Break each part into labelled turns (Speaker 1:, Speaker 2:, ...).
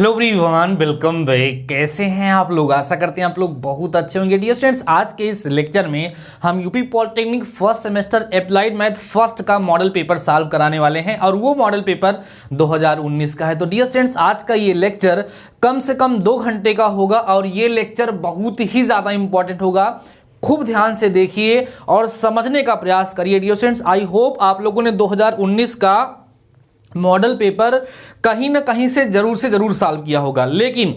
Speaker 1: Hello everyone, welcome back. कैसे हैं आप लोग? आशा करते हैं आप लोग बहुत अच्छे होंगे। डियर स्टूडेंट्स, आज के इस लेक्चर में हम UP polytechnic first semester applied math first का मॉडल पेपर सॉल्व कराने वाले हैं और वो मॉडल पेपर 2019 का है। तो डियर स्टूडेंट्स, आज का ये लेक्चर कम से कम 2 घंटे का होगा और ये लेक्चर बहुत ही ज़्यादा इंपॉर्टेंट होगा। खूब ध्यान से देखिए और समझने का प्रयास करिए। डियर स्टूडेंट्स, आई होप आप लोगों ने 2019 का मॉडल पेपर कहीं ना कहीं से जरूर सॉल्व किया होगा, लेकिन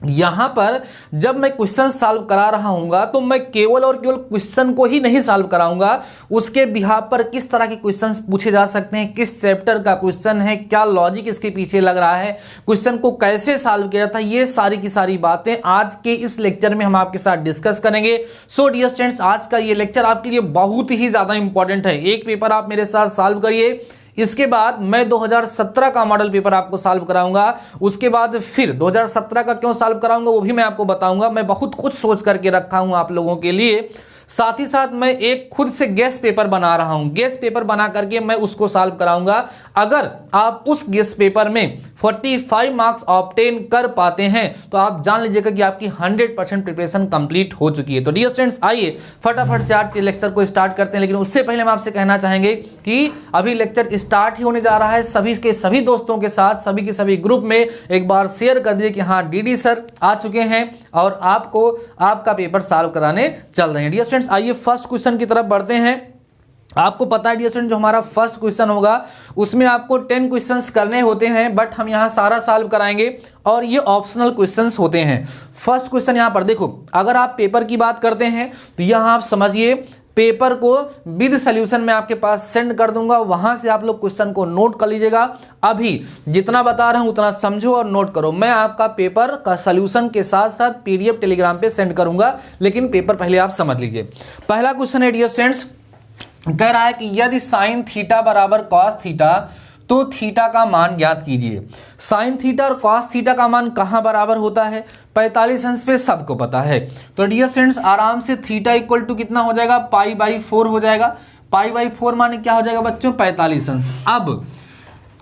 Speaker 1: यहां पर जब मैं क्वेश्चन सॉल्व करा रहा हूंगा तो मैं केवल और केवल क्वेश्चन को ही नहीं सॉल्व कराऊंगा, उसके बिहाफ पर किस तरह के क्वेश्चंस पूछे जा सकते हैं, किस चैप्टर का क्वेश्चन है, क्या लॉजिक इसके पीछे लग रहा है, क्वेश्चन को कैसे सॉल्व किया जाता है, ये सारी की सारी बातें आज के इस लेक्चर में हम आपके साथ डिस्कस करेंगे। सो डियर स्टूडेंट्स, आज का ये लेक्चर आपके लिए बहुत ही ज्यादा इंपॉर्टेंट है। एक पेपर आप मेरे साथ सॉल्व करिए, इसके बाद मैं 2017 का मॉडल पेपर आपको सॉल्व कराऊंगा, उसके बाद फिर 2017 का क्यों सॉल्व कराऊंगा वो भी मैं आपको बताऊंगा। मैं बहुत कुछ सोच करके रखा हूं आप लोगों के लिए। साथ ही साथ मैं एक खुद से गेस पेपर बना रहा हूं, गेस पेपर बना करके मैं उसको सॉल्व कराऊंगा। अगर आप उस गेस पेपर में 45 मार्क्स ऑब्टेन कर पाते हैं तो आप जान लीजिएगा कि आपकी 100% प्रिपरेशन कंप्लीट हो चुकी है। तो डियर स्टूडेंट्स, आइए फटाफट से आज के लेक्चर को स्टार्ट करते हैं। लेकिन उससे पहले हम आपसे कहना चाहेंगे कि अभी लेक्चर स्टार्ट ही होने जा रहा है। सभी के सभी दोस्तों के साथ, सभी के सभी ग्रुप में एक बार शेयर कर दीजिए कि हाँ, डीडी सर आ चुके हैं और आपको आपका पेपर सॉल्व कराने चल रहे हैं। डियर स्टूडेंट्स, आइए फर्स्ट क्वेश्चन की तरफ बढ़ते हैं। आपको पता है डियर स्टूडेंट, जो हमारा फर्स्ट क्वेश्चन होगा उसमें आपको 10 क्वेश्चंस करने होते हैं, बट हम यहां सारा सॉल्व कराएंगे और ये ऑप्शनल क्वेश्चंस होते हैं। फर्स्ट क्वेश्चन यहां पर देखो, अगर आप पेपर की बात करते हैं तो यहां आप समझिए पेपर को विद सॉल्यूशन में आपके पास सेंड कर दूंगा, वहां से आप लोग क्वेश्चन को नोट कर लीजिएगा। अभी जितना बता रहा हूं उतना समझो और नोट करो। मैं आपका पेपर का सॉल्यूशन के साथ साथ पीडीएफ टेलीग्राम पे सेंड करूंगा, लेकिन पेपर पहले आप समझ लीजिए। पहला क्वेश्चन है डियर स्टूडेंट्स, कह रहा है कि यदि साइन थीटा बराबर कॉस थीटा तो थीटा का मान ज्ञात कीजिए। साइन थीटा और कॉस थीटा का मान कहां बराबर होता है? 45 अंश पे सबको पता है। तो डियर स्टूडेंट्स, आराम से थीटा इक्वल टू कितना हो जाएगा? π/4 हो जाएगा। π/4 माने क्या हो जाएगा बच्चों? 45 अंश। अब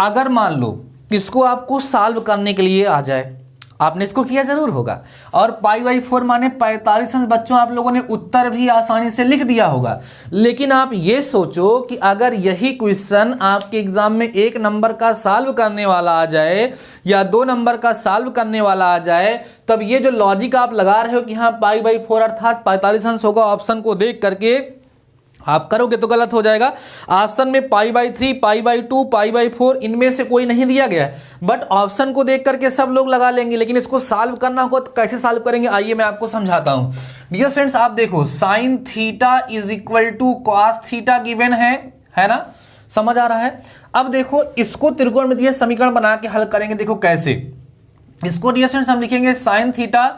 Speaker 1: अगर मान लो इसको आपको सॉल्व करने के लिए आ जाए, आपने इसको किया जरूर होगा, और π/4 माने 45 अंश। बच्चों, आप लोगों ने उत्तर भी आसानी से लिख दिया होगा, लेकिन आप ये सोचो कि अगर यही क्वेश्चन आपके एग्जाम में 1 नंबर का सॉल्व करने वाला आ जाए या 2 नंबर का सॉल्व करने वाला आ जाए, तब ये जो लॉजिक आप लगा रहे हो कि हाँ π/4 अर्थात 45 अंश होगा, ऑप्शन को देख करके आप करोगे तो गलत हो जाएगा। ऑप्शन में π/3, π/2, π/4 इनमें से कोई नहीं दिया गया है, बट ऑप्शन को देख करके सब लोग लगा लेंगे, लेकिन इसको सॉल्व करना होगा तो कैसे सॉल्व करेंगे आइए मैं आपको समझाता हूं। डियर स्टूडेंट्स, आप देखो sine theta is equal to cos theta given है ना? समझ आ रहा है? अब देखो इसको त्रिकोणमितीय समीकरण बना के हल करेंगे। देखो कैसे इसको डियर स्टूडेंट्स हम लिखेंगे साइन थीटा,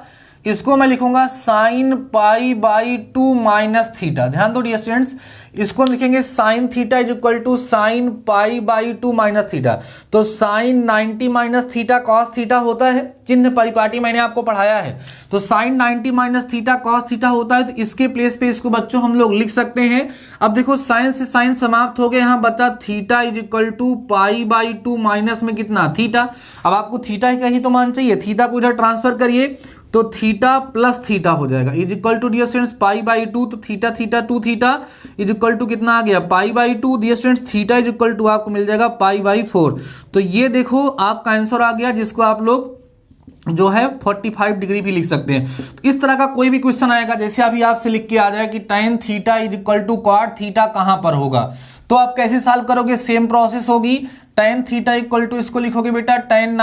Speaker 1: इसको मैं लिखूंगा साइन π/2 माइनस थीटा। ध्यान दो डियर स्टूडेंट्स, इसको हम लिखेंगे sine theta is equal to sine π/2 minus theta. तो sine 90 minus theta cos theta होता है, चिन्ह परिपाटी मैंने आपको पढ़ाया है। तो sine 90 minus theta cos theta होता है, तो इसके प्लेस पे इसको बच्चों हम लोग लिख सकते हैं। अब देखो साइन से साइन समाप्त हो गए, यहाँ बचा theta is equal to π/2 minus में कितना? थीटा। अब आपको थीटा ही कहीं तो मान चाहिए, थीटा को इधर ट्रांसफर करिए तो थीटा प्लस थीटा हो जाएगा is equal to dear students π/2। तो theta theta 2 theta is equal to कितना आ गया? π/2। Dear students, theta is equal to आपको मिल जाएगा π/4। तो ये देखो आपका आंसर आ गया, जिसको आप लोग जो है 45 डिग्री भी लिख सकते हैं। तो इस तरह का कोई भी क्वेश्चन आएगा, जैसे अभी आपसे लिख के आ जाए कि tan theta is equal to cot theta कहां पर होगा, तो आप कैसे सॉल्व करोगे? सेम प्रोसेस होगी। tan थीटा इक्वल टू इसको लिखोगे बेटा tan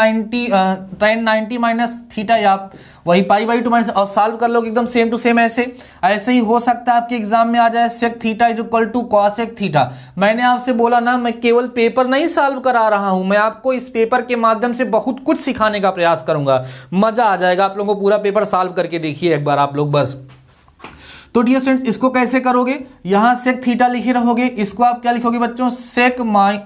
Speaker 1: 90 माइनस थीटा, या आप वही π/2 माइनस और सॉल्व कर लोगे एकदम सेम टू सेम। ऐसे ही हो सकता है आपके एग्जाम में आ जाए sec theta is equal to cosec theta. मैंने आपसे बोला ना, मैं केवल पेपर नहीं सॉल्व करा रहा हूं, मैं आपको इस पेपर के माध्यम से बहुत कुछ सिखाने का प्रयास करूंगा। मजा आ जाएगा आप लोगों को, पूरा पेपर सॉल्व करके देखिए एक बार आप लोग बस। तो डियर स्टूडेंट्स, इसको कैसे करोगे? यहां सेक थीटा लिखे रहोगे, इसको आप क्या लिखोगे बच्चों? सेक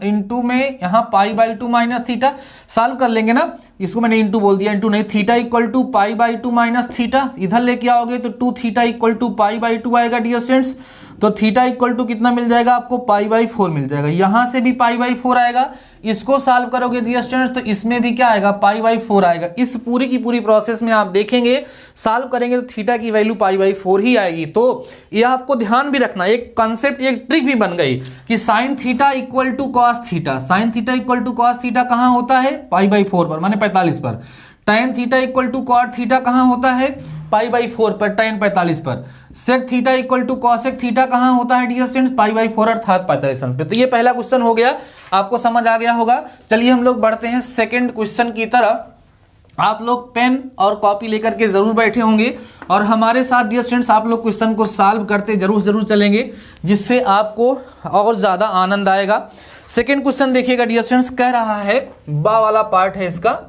Speaker 1: इंटू में यहाँ π/2 माइनस थीटा। सॉल्व कर लेंगे ना, इसको मैंने इंटू बोल दिया, इंटू नहीं। Theta equal to π/2 minus theta, इधर लेके आओगे तो 2 थीटा इक्वल टू π/2 आएगा डियर स्टूडेंट्स। तो थीटा इक्वल टू कितना मिल जाएगा आपको? π/4 मिल जाएगा। यहां से भी π/4 आएगा, इसको सॉल्व करोगे डियर स्टूडेंट्स तो इसमें भी क्या आएगा, π/4 आएगा। इस पूरी की पूरी प्रोसेस में आप देखेंगे सॉल्व करेंगे तो थीटा की वैल्यू π/4 ही आएगी। तो ये आपको ध्यान भी रखना, एक कॉन्सेप्ट, एक ट्रिक भी बन गई कि sin theta equal to cos theta, sin theta equal to cos theta कहाँ होता है, π/4 पर, माने 45 पर। tan theta equal to cot theta कहाँ होता है, π/4 पर, tan 45 पर। Sec theta equal to cosec theta कहाँ होता है डियर स्टूडेंट्स, π/4 अर्थात 45 पे। तो ये पहला क्वेश्चन हो गया, आपको समझ आ गया होगा। चलिए हम लोग बढ़ते हैं सेकंड क्वेश्चन की तरफ। आप लोग पेन और कॉपी लेकर के जरूर बैठे होंगे और हमारे साथ डियर स्टूडेंट्स आप लोग क्वेश्चन को सॉल्व करते जरूर चलेंगे, जिससे आपको और ज्यादा आनंद आएगा। सेकंड क्वेश्चन देखिएगा डियर स्टूडेंट्स, कह रहा है, बा वाला पार्ट है इसका।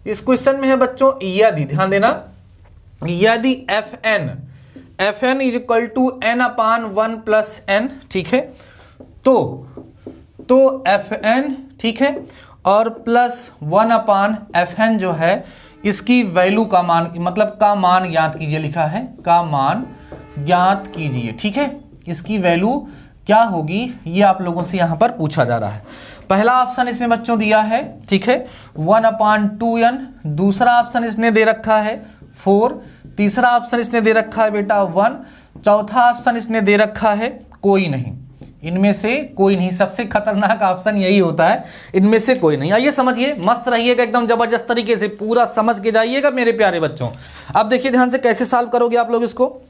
Speaker 1: इस क्वेश्चन में है बच्चों यदि, ध्यान देना, यदि fn is equal to n/1 plus n, ठीक है, तो fn, ठीक है, और प्लस 1/fn जो है इसकी वैल्यू का मान, मतलब का मान ज्ञात कीजिए, लिखा है का मान ज्ञात कीजिए, ठीक है। इसकी वैल्यू क्या होगी ये आप लोगों से यहां पर पूछा जा रहा है। पहला ऑप्शन इसमें बच्चों दिया है, ठीक है, 1/2n। दूसरा ऑप्शन इसने दे रखा है 4। तीसरा ऑप्शन इसने दे रखा है बेटा 1। चौथा ऑप्शन इसने दे रखा है कोई नहीं। इनमें से कोई नहीं, सबसे खतरनाक ऑप्शन यही होता है, इनमें से कोई नहीं। आइए समझिए, मस्त रहिएगा, एकदम जबरदस्त तरीके से पूरा समझ के जाइएगा मेरे प्यारे बच्चों। अब देखिए ध्यान से कैसे सॉल्व करोगे आप लोग इसको,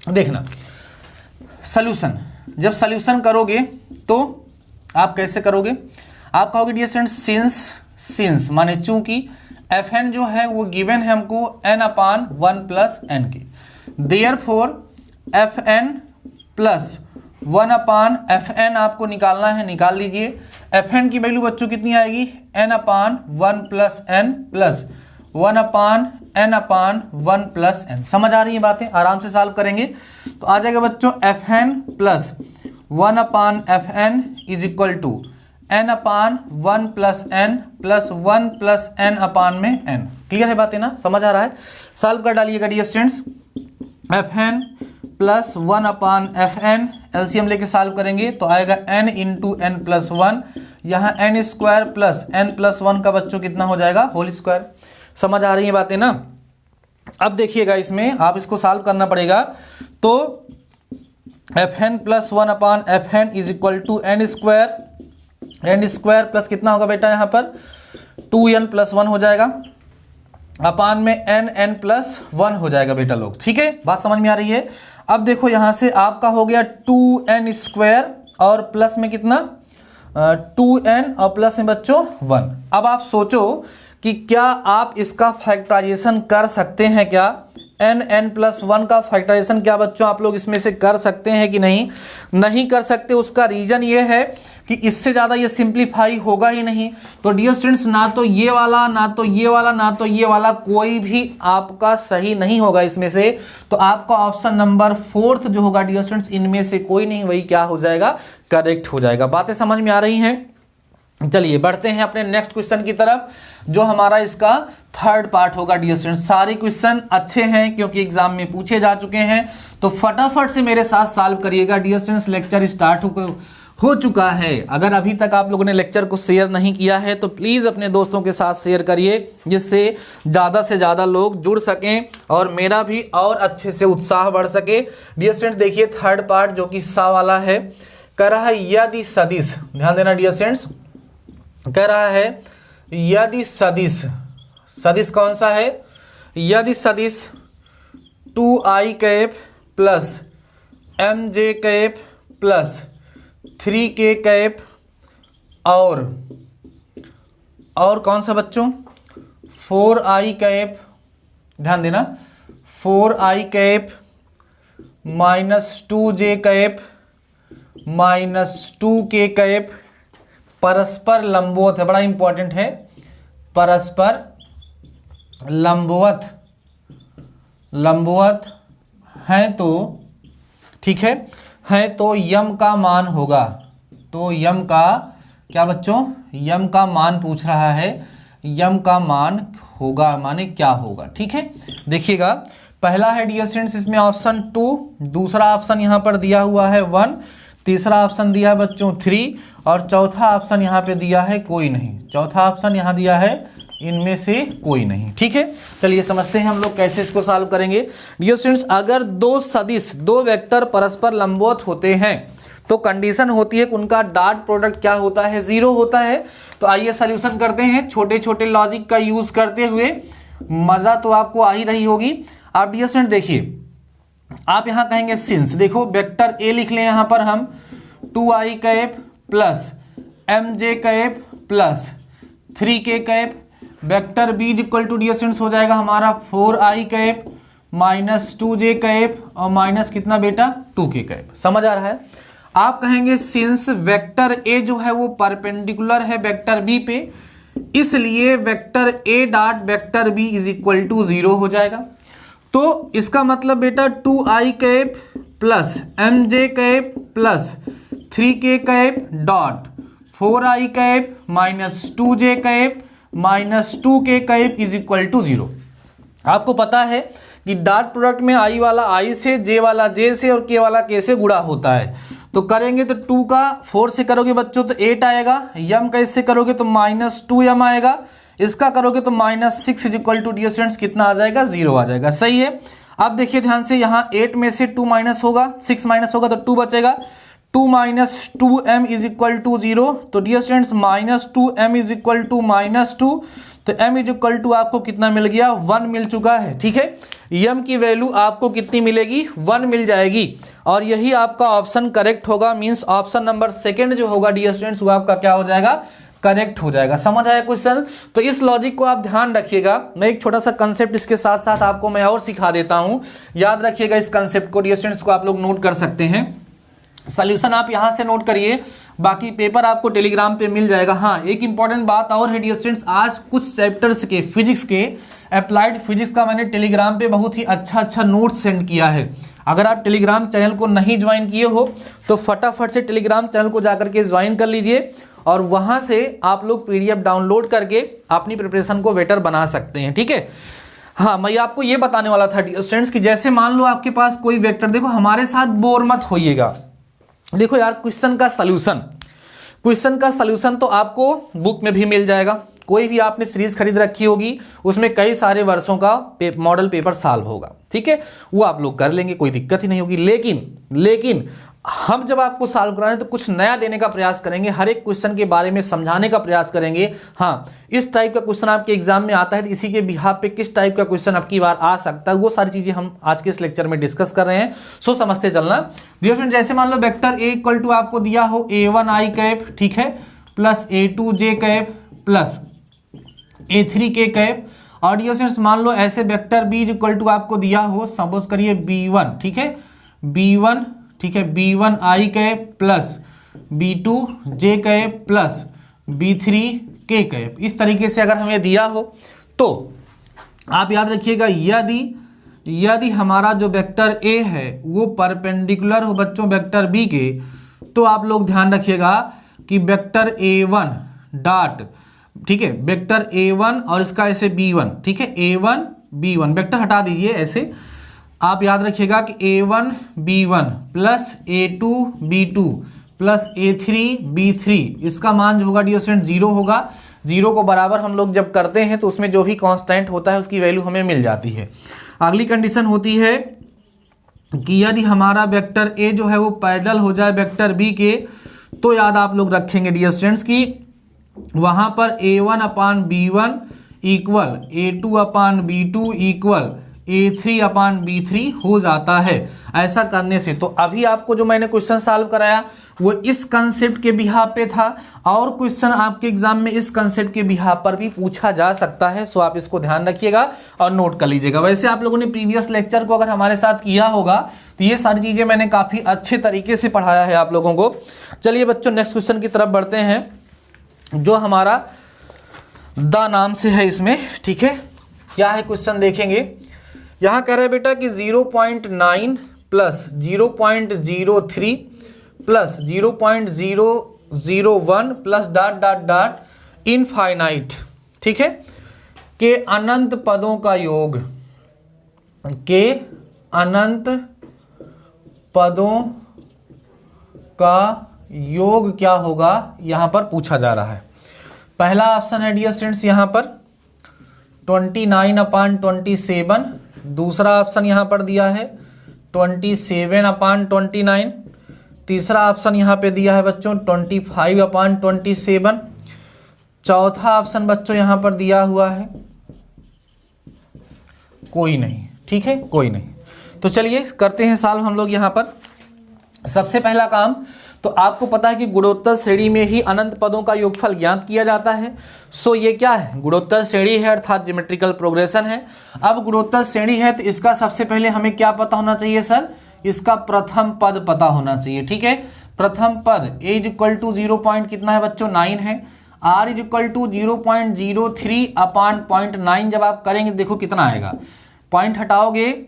Speaker 1: देखना। सॉल्यूशन, जब सॉल्यूशन करोगे तो आप कैसे करोगे, आप कहोगे डियर स्टूडेंट्स सिंस माने चूंकि fn जो है वो गिवन है हमको n/1 प्लस n के, देयरफॉर fn प्लस 1/fn आपको निकालना है, निकाल लीजिए। fn की वैल्यू बच्चों कितनी आएगी, n/1 plus n plus 1/n/1 plus n। समझ आ रही है बातें, आराम से सॉल्व करेंगे तो आ जाएगा बच्चों fn plus 1/fn is equal to n/1 plus n plus 1 plus n/n में n। क्लियर है बातें ना, समझ आ रहा है। सॉल्व कर डालिएगा dear students, fn plus 1/fn LCM लेके सॉल्व करेंगे तो आएगा n इंटू n प्लस 1, यहाँ n square plus n plus 1 का बच्चों कितना हो जाएगा, होल स्क्वायर। समझ आ रही है बातें ना। अब देखिएगा इसमें आप इसको सॉल्व करना पड़ेगा, तो fn plus 1/fn is equal to n square plus कितना होगा बेटा, यहाँ पर 2n प्लस 1 हो जाएगा, अपान में n प्लस 1 हो जाएगा बेटा लोग, ठीक है, बात समझ में आ रही है। अब देखो यहाँ से आपका हो गया 2n स्क्वायर और प्लस में कितना 2n और प्लस में बच्चों 1। अब आप सोचो कि क्या आप इसका फैक्टराइजेशन कर सकते हैं क्या, n प्लस 1 का फैक्टराइजेशन क्या बच्चों आप लोग इसमें से कर सकते हैं कि नहीं, नहीं कर सकते। उसका रीजन ये है कि इससे ज़्यादा ये सिंप्लीफाई होगा ही नहीं। तो डियर स्टूडेंट्स, ना तो ये वाला, ना तो ये वाला, ना तो ये वाला, कोई भी आपका सही नहीं होगा इसमें से। तो आपका ऑप्शन नंबर 4 जो होगा डियर स्टूडेंट्स, इनमें से कोई नहीं, वही क्या हो जाएगा, करेक्ट हो जाएगा। बातें समझ में आ रही हैं। चलिए बढ़ते हैं अपने नेक्स्ट क्वेश्चन की तरफ, जो हमारा इसका थर्ड पार्ट होगा डियर स्टूडेंट्स। सारे क्वेश्चन अच्छे हैं क्योंकि एग्जाम में पूछे जा चुके हैं, तो फटाफट से मेरे साथ सॉल्व करिएगा डियर स्टूडेंट्स। लेक्चर स्टार्ट हो चुका है। अगर अभी तक आप लोगों ने लेक्चर को शेयर नहीं किया है तो प्लीज़ अपने दोस्तों के साथ शेयर करिए, जिससे ज़्यादा से ज़्यादा लोग जुड़ सकें और मेरा भी और अच्छे से उत्साह बढ़ सके। डियर स्टूडेंट्स देखिए थर्ड पार्ट जो कि सा वाला है, कह रहा है यदि सदिश, ध्यान देना डियर स्टूडेंट्स, कह रहा है यदि सदिश, सदिश कौन सा है, यदि सदिश 2i cap plus mj cap plus 3k cap और कौन सा बच्चों 4i कैप, ध्यान देना 4i cap minus 2j cap minus 2k cap परस्पर लंबवत है, बड़ा इंपॉर्टेंट है, परस्पर लंबवत हैं तो ठीक है तो यम का मान होगा। तो यम का क्या बच्चों, यम का मान पूछ रहा है, यम का मान होगा माने क्या होगा, ठीक है। देखिएगा पहला है डियर स्टूडेंट्स इसमें ऑप्शन 2, दूसरा ऑप्शन यहाँ पर दिया हुआ है 1, तीसरा ऑप्शन दिया है बच्चों 3 और चौथा ऑप्शन यहाँ पे दिया है कोई नहीं। चौथा ऑप्शन यहाँ दिया है इनमें से कोई नहीं। ठीक है, चलिए समझते हैं हम लोग कैसे इसको सॉल्व करेंगे। डियर स्टूडेंट्स, अगर दो सदिश, दो वेक्टर परस्पर लंबवत होते हैं तो कंडीशन होती है कि उनका डॉट प्रोडक्ट क्या होता है, 0 होता है। तो आइए सॉल्यूशन करते हैं छोटे छोटे लॉजिक का यूज करते हुए। मजा तो आपको आ ही रही होगी। आप डियर स्टूडेंट देखिए, आप यहाँ कहेंगे सिंस, देखो वेक्टर ए लिख लें यहाँ पर हम 2i cap plus mj cap plus 3k cap. Vector b equal to dear students हो जाएगा हमारा 4i cap minus 2j cap और माइनस कितना बेटा 2k कैप। समझ आ रहा है। आप कहेंगे सिंस वेक्टर ए जो है वो परपेंडिकुलर है वेक्टर बी पे, इसलिए vector a dot vector b is equal to 0 हो जाएगा। तो इसका मतलब बेटा 2i cap plus mj cap plus 3k cap dot 4i cap minus 2j cap minus 2k cap is equal to 0। आपको पता है कि डॉट प्रोडक्ट में i वाला i से, j वाला j से और k वाला k से गुणा होता है। तो करेंगे तो 2 का 4 से करोगे बच्चों तो 8 आएगा, m का इससे करोगे तो माइनस 2m आएगा, इसका करोगे तो minus 6 is equal to dear students कितना आ जाएगा 0 आ जाएगा। सही है। अब देखिए ध्यान से, यहाँ 8 में से 2 माइनस होगा, 6 माइनस होगा तो 2 बचेगा। 2 minus 2m is equal to 0। तो dear students minus 2m is equal to minus 2, तो m इज इक्वल टू आपको कितना मिल गया 1 मिल चुका है। ठीक है, m की वैल्यू आपको कितनी मिलेगी 1 मिल जाएगी और यही आपका ऑप्शन करेक्ट होगा। मींस ऑप्शन नंबर सेकंड जो होगा डियर स्टूडेंट्स वो आपका क्या हो जाएगा करेक्ट हो जाएगा। समझ आया क्वेश्चन। तो इस लॉजिक को आप ध्यान रखिएगा। मैं एक छोटा सा कंसेप्ट इसके साथ साथ आपको मैं और सिखा देता हूं, याद रखिएगा इस कंसेप्ट को। डियर स्टूडेंट्स को आप लोग नोट कर सकते हैं, सॉल्यूशन आप यहां से नोट करिए, बाकी पेपर आपको टेलीग्राम पे मिल जाएगा। हाँ, एक इंपॉर्टेंट बात और है डियर स्टूडेंट्स, आज कुछ चैप्टर्स के फिजिक्स के, अप्लाइड फिजिक्स का मैंने टेलीग्राम पे बहुत ही अच्छा नोट सेंड किया है। अगर आप टेलीग्राम चैनल को नहीं ज्वाइन किए हो तो फटाफट से टेलीग्राम चैनल को जाकर के ज्वाइन कर लीजिए और वहां से आप लोग पीडीएफ डाउनलोड करके अपनी प्रिपरेशन को बेटर बना सकते हैं। ठीक है। हाँ, मैं आपको ये बताने वाला था डियर स्टूडेंट्स कि जैसे मान लो आपके पास कोई वेक्टर, देखो हमारे साथ बोर मत होइएगा। देखो यार, क्वेश्चन का सलूशन तो आपको बुक में भी मिल जाएगा। कोई भी आपने सीरीज खरीद रखी होगी, उसमें कई सारे वर्षों का मॉडल पेपर सॉल्व होगा। ठीक है, वो आप लोग कर लेंगे, कोई दिक्कत ही नहीं होगी। लेकिन हम जब आपको सॉल्व कराएं तो कुछ नया देने का प्रयास करेंगे, हर एक क्वेश्चन के बारे में समझाने का प्रयास करेंगे। हाँ, इस टाइप का क्वेश्चन आपके एग्जाम में आता है तो इसी के बिहाफ पे किस टाइप का क्वेश्चन आपकी बार आ सकता है, वो सारी चीजें हम आज के इस लेक्चर में डिस्कस कर रहे हैं। सो समझते चलना। डियर फ्रेंड, जैसे मान लो वेक्टर ए इक्वल टू आपको दिया हो a1i कैप, ठीक है, plus a2j cap plus a3k cap. और डियर फ्रेंड्स मान लो ऐसे वेक्टर b इक्वल टू आपको दिया हो, सपोज करिए b1, ठीक है, b1, ठीक है, b1i cap plus b2j cap plus b3k cap. इस तरीके से अगर हमें दिया हो तो आप याद रखिएगा, यदि हमारा जो वेक्टर a है वो परपेंडिकुलर हो बच्चों वेक्टर b के, तो आप लोग ध्यान रखिएगा कि वेक्टर a1 डॉट, ठीक है, वेक्टर a1 और इसका ऐसे b1, ठीक है, a1 b1 वेक्टर हटा दीजिए ऐसे। आप याद रखिएगा कि a1 b1 plus a2 b2 plus a3 b3, इसका मान जो होगा डियर स्टूडेंट 0 होगा। 0 को बराबर हम लोग जब करते हैं तो उसमें जो भी कांस्टेंट होता है उसकी वैल्यू हमें मिल जाती है। अगली कंडीशन होती है कि यदि हमारा वेक्टर a जो है वो पैरेलल हो जाए वेक्टर b के, तो याद आप लोग रखेंगे डियर स्टूडेंट्स की वहां पर a1 अपान b1 इक्वल a2 अपान b2 इक्वल a3 अपान b3 हो जाता है। ऐसा करने से तो अभी आपको जो मैंने क्वेश्चन सॉल्व कराया वो इस कंसेप्ट के बिहाफ पे था, और क्वेश्चन आपके एग्जाम में इस कंसेप्ट के बिहाफ पर भी पूछा जा सकता है। सो आप इसको ध्यान रखिएगा और नोट कर लीजिएगा। वैसे आप लोगों ने प्रीवियस लेक्चर को अगर हमारे साथ किया होगा तो ये सारी चीजें मैंने काफी अच्छे तरीके से पढ़ाया है आप लोगों को। चलिए बच्चों, नेक्स्ट क्वेश्चन की तरफ बढ़ते हैं जो हमारा द नाम से है इसमें। ठीक है, क्या है क्वेश्चन देखेंगे। यहाँ कह रहे हैं बेटा कि 0.9 plus 0.03 plus 0.001 plus dot dot dot infinite, ठीक है, के अनंत पदों का योग, के अनंत पदों का योग क्या होगा यहाँ पर पूछा जा रहा है। पहला ऑप्शन है डियर स्टूडेंट्स यहाँ पर 29/27, दूसरा ऑप्शन यहाँ पर दिया है 27/29, तीसरा ऑप्शन यहाँ पे दिया है बच्चों 25/27, चौथा ऑप्शन बच्चों यहाँ पर दिया हुआ है कोई नहीं। ठीक है, कोई नहीं। तो चलिए करते हैं सॉल्व हम लोग यहाँ पर। सबसे पहला काम, तो आपको पता है कि गुणोत्तर श्रेणी में ही अनंत पदों का योगफल ज्ञात किया जाता है। सो ये क्या है, गुणोत्तर श्रेणी है, अर्थात ज्योमेट्रिकल प्रोग्रेशन है। अब गुणोत्तर श्रेणी है तो इसका सबसे पहले हमें क्या पता होना चाहिए सर, इसका प्रथम पद पता होना चाहिए। ठीक है, प्रथम पद a = 0 कितना है बच्चों 9 है, r = 0.03/0.9 जब आप करेंगे देखो कितना आएगा, पॉइंट हटाओगे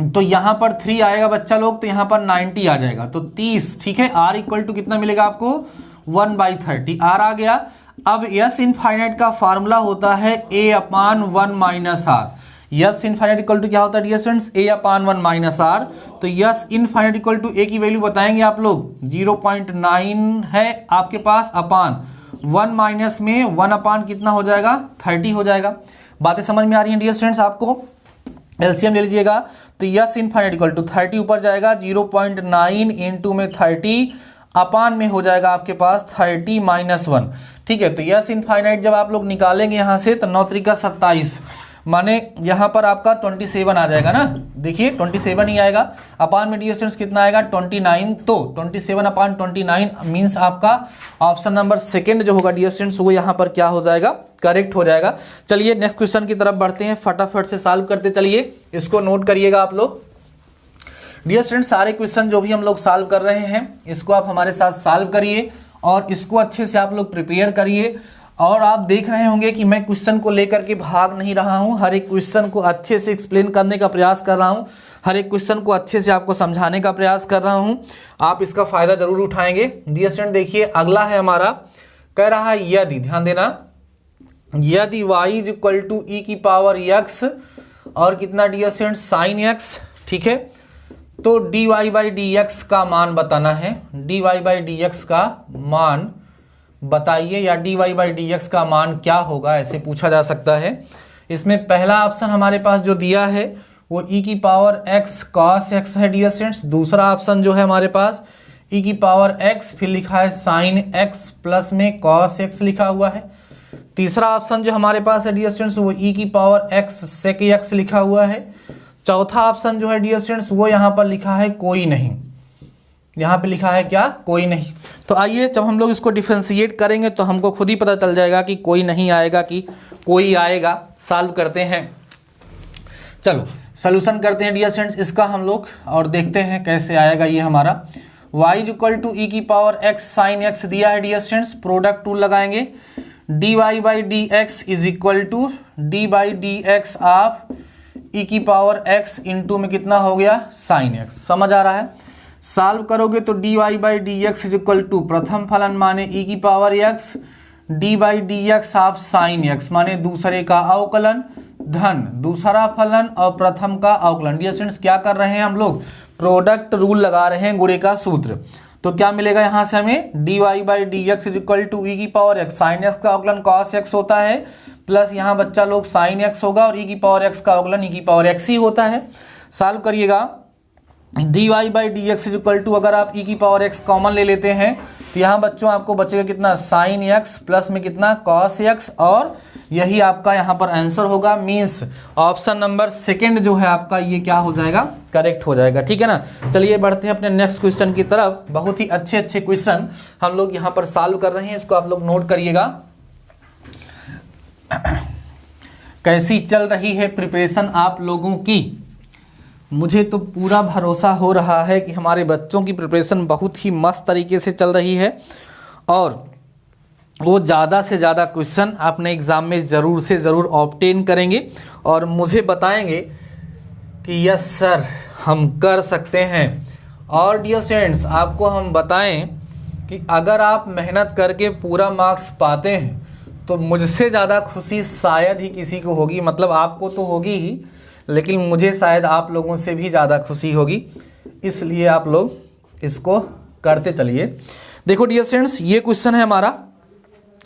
Speaker 1: तो यहाँ पर 3 आएगा बच्चा लोग, तो यहाँ पर 90 आ जाएगा, तो 30। ठीक है, r = कितना मिलेगा आपको 1/30, r आ गया। अब s इनफाइनाइट का फार्मूला होता है a/1 - r। S infinite equal to क्या होता है डियर स्टूडेंट्स, a/1 - r। तो S infinite equal to a की वैल्यू बताएंगे आप लोग 0.9 है आपके पास, अपान 1 माइनस में 1 अपान कितना हो जाएगा 30 हो जाएगा। बातें समझ में आ रही हैं डियर स्टूडेंट्स, आपको एलसीएम ले लीजिएगा तो यस इनफाइनाइट इक्वल टू 30 ऊपर जाएगा, 0.9 इंटू में 30 अपान में हो जाएगा आपके पास 30 - 1। ठीक है, तो यस इनफाइनाइट जब आप लोग निकालेंगे यहाँ से तो 9 त्रिका 27, माने यहाँ पर आपका 27 आ जाएगा ना, देखिए 27 ही आएगा। अपान में डियर स्टूडेंट्स कितना आएगा 29, तो 27/29 मीन्स आपका ऑप्शन नंबर सेकंड जो होगा डियर स्टूडेंट्स वो यहाँ पर क्या हो जाएगा, करेक्ट हो जाएगा। चलिए नेक्स्ट क्वेश्चन की तरफ बढ़ते हैं, फटाफट से सॉल्व करते चलिए, इसको नोट करिएगा आप लोग। डियर स्टूडेंट्स सारे क्वेश्चन जो भी हम लोग सॉल्व कर रहे हैं इसको आप हमारे साथ सॉल्व करिए और इसको अच्छे से आप लोग प्रिपेयर करिए। और आप देख रहे होंगे कि मैं क्वेश्चन को लेकर के भाग नहीं रहा हूं, हर एक क्वेश्चन को अच्छे से एक्सप्लेन करने का प्रयास कर रहा हूं, हर एक क्वेश्चन को अच्छे से आपको समझाने का प्रयास कर रहा हूं। आप इसका फायदा जरूर उठाएंगे। डियर स्टूडेंट देखिए अगला है हमारा, कह रहा है यदि, ध्यान देना, यदि y = e⁻x और कितना डियर स्टूडेंट sin x। ठीक है, तो dy/dx का मान बताना है, dy/dx का मान बताइए, या dy/dx का मान क्या होगा ऐसे पूछा जा सकता है। इसमें पहला ऑप्शन हमारे पास जो दिया है वो e⁻x cos x है डियर स्टूडेंट्स, दूसरा ऑप्शन जो है हमारे पास e⁻x फिर लिखा है sin x प्लस में cos x लिखा हुआ है, तीसरा ऑप्शन जो हमारे पास है डियर स्टूडेंट्स वो e⁻x sec x लिखा हुआ है, चौथा ऑप्शन जो है डियर स्टूडेंट्स वो यहाँ पर लिखा है कोई नहीं, यहाँ पे लिखा है क्या, कोई नहीं। तो आइए जब हम लोग इसको डिफरेंशिएट करेंगे तो हमको खुद ही पता चल जाएगा कि कोई नहीं आएगा कि कोई आएगा। सॉल्व करते हैं, चलो सॉल्यूशन करते हैं डियर स्टूडेंट्स इसका हम लोग और देखते हैं कैसे आएगा ये हमारा। y = e⁻x sin x दिया है डियर स्टूडेंट्स, प्रोडक्ट टूल लगाएंगे, dy/dx = d/dx of e⁻x into में कितना हो गया sin x। समझ आ रहा है, सॉल्व करोगे तो dy/dx = प्रथम फलन माने e⁻x d/dx of sin x माने दूसरे का अवकलन धन दूसरा फलन और प्रथम का अवकलन। डियर स्टूडेंट्स क्या कर रहे हैं हम लोग, प्रोडक्ट रूल लगा रहे हैं, गुणे का सूत्र। तो क्या मिलेगा यहाँ से हमें, dy/dx = e⁻x sin x का अवकलन cos x होता है, प्लस यहाँ बच्चा लोग sin x होगा और e⁻x का अवकलन e⁻x ही होता है। सॉल्व करिएगा, dy/dx = अगर आप e⁻x कॉमन ले लेते हैं तो यहाँ बच्चों आपको बचेगा कितना sin x प्लस में कितना cos x, और यही आपका यहाँ पर आंसर होगा, मीन्स ऑप्शन नंबर सेकंड जो है आपका ये क्या हो जाएगा, करेक्ट हो जाएगा। ठीक है ना, चलिए बढ़ते हैं अपने नेक्स्ट क्वेश्चन की तरफ। बहुत ही अच्छे अच्छे क्वेश्चन हम लोग यहाँ पर सॉल्व कर रहे हैं, इसको आप लोग नोट करिएगा। कैसी चल रही है प्रिपरेशन आप लोगों की, मुझे तो पूरा भरोसा हो रहा है कि हमारे बच्चों की प्रिपरेशन बहुत ही मस्त तरीके से चल रही है और वो ज़्यादा से ज़्यादा क्वेश्चन अपने एग्ज़ाम में ज़रूर से ज़रूर ऑब्टेन करेंगे और मुझे बताएंगे कि यस सर हम कर सकते हैं। और डियर स्टूडेंट्स आपको हम बताएं कि अगर आप मेहनत करके पूरा मार्क्स पाते हैं तो मुझसे ज़्यादा खुशी शायद ही किसी को होगी, मतलब आपको तो होगी ही, लेकिन मुझे शायद आप लोगों से भी ज़्यादा खुशी होगी। इसलिए आप लोग इसको करते चलिए। देखो डियर स्टूडेंट्स, ये क्वेश्चन है हमारा,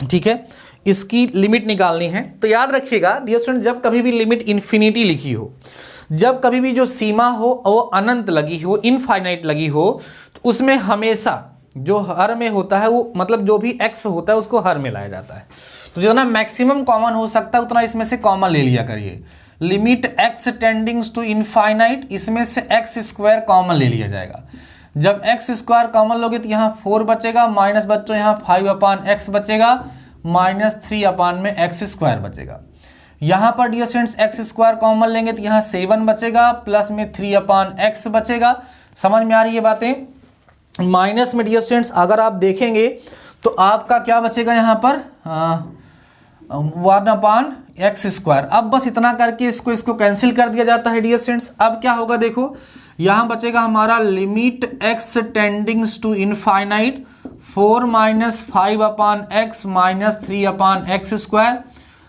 Speaker 1: ठीक है, इसकी लिमिट निकालनी है। तो याद रखिएगा डियर स्टूडेंट, जब कभी भी लिमिट इन्फिनिटी लिखी हो, जब कभी भी जो सीमा हो वो अनंत लगी हो, इनफाइनाइट लगी हो, तो उसमें हमेशा जो हर में होता है वो मतलब जो भी x होता है उसको हर में लाया जाता है। तो जितना मैक्सिमम कॉमन हो सकता है उतना इसमें से कॉमन ले लिया करिए। Limit x tending to infinite, इसमें से एक्स स्क्वायर कॉमन ले लिया जाएगा। जब एक्स स्क्वायर कॉमन लोगे तो यहाँ 4 बचेगा, माइनस बच्चों यहाँ 5/x बचेगा, -3 में एक्स स्क्वायर बचेगा। यहाँ पर dear students x square common लेंगे तो यहाँ 7 बचेगा, प्लस में 3/x बचेगा। समझ में आ रही है बातें? माइनस में डियर स्टूडेंट्स अगर आप देखेंगे तो आपका क्या बचेगा यहाँ पर 1/x स्क्वायर। अब बस इतना करके इसको कैंसिल कर दिया जाता है डियर स्टूडेंट्स। अब क्या होगा देखो, यहाँ बचेगा हमारा limit x tending to infinite 4 - 5/x -3/x square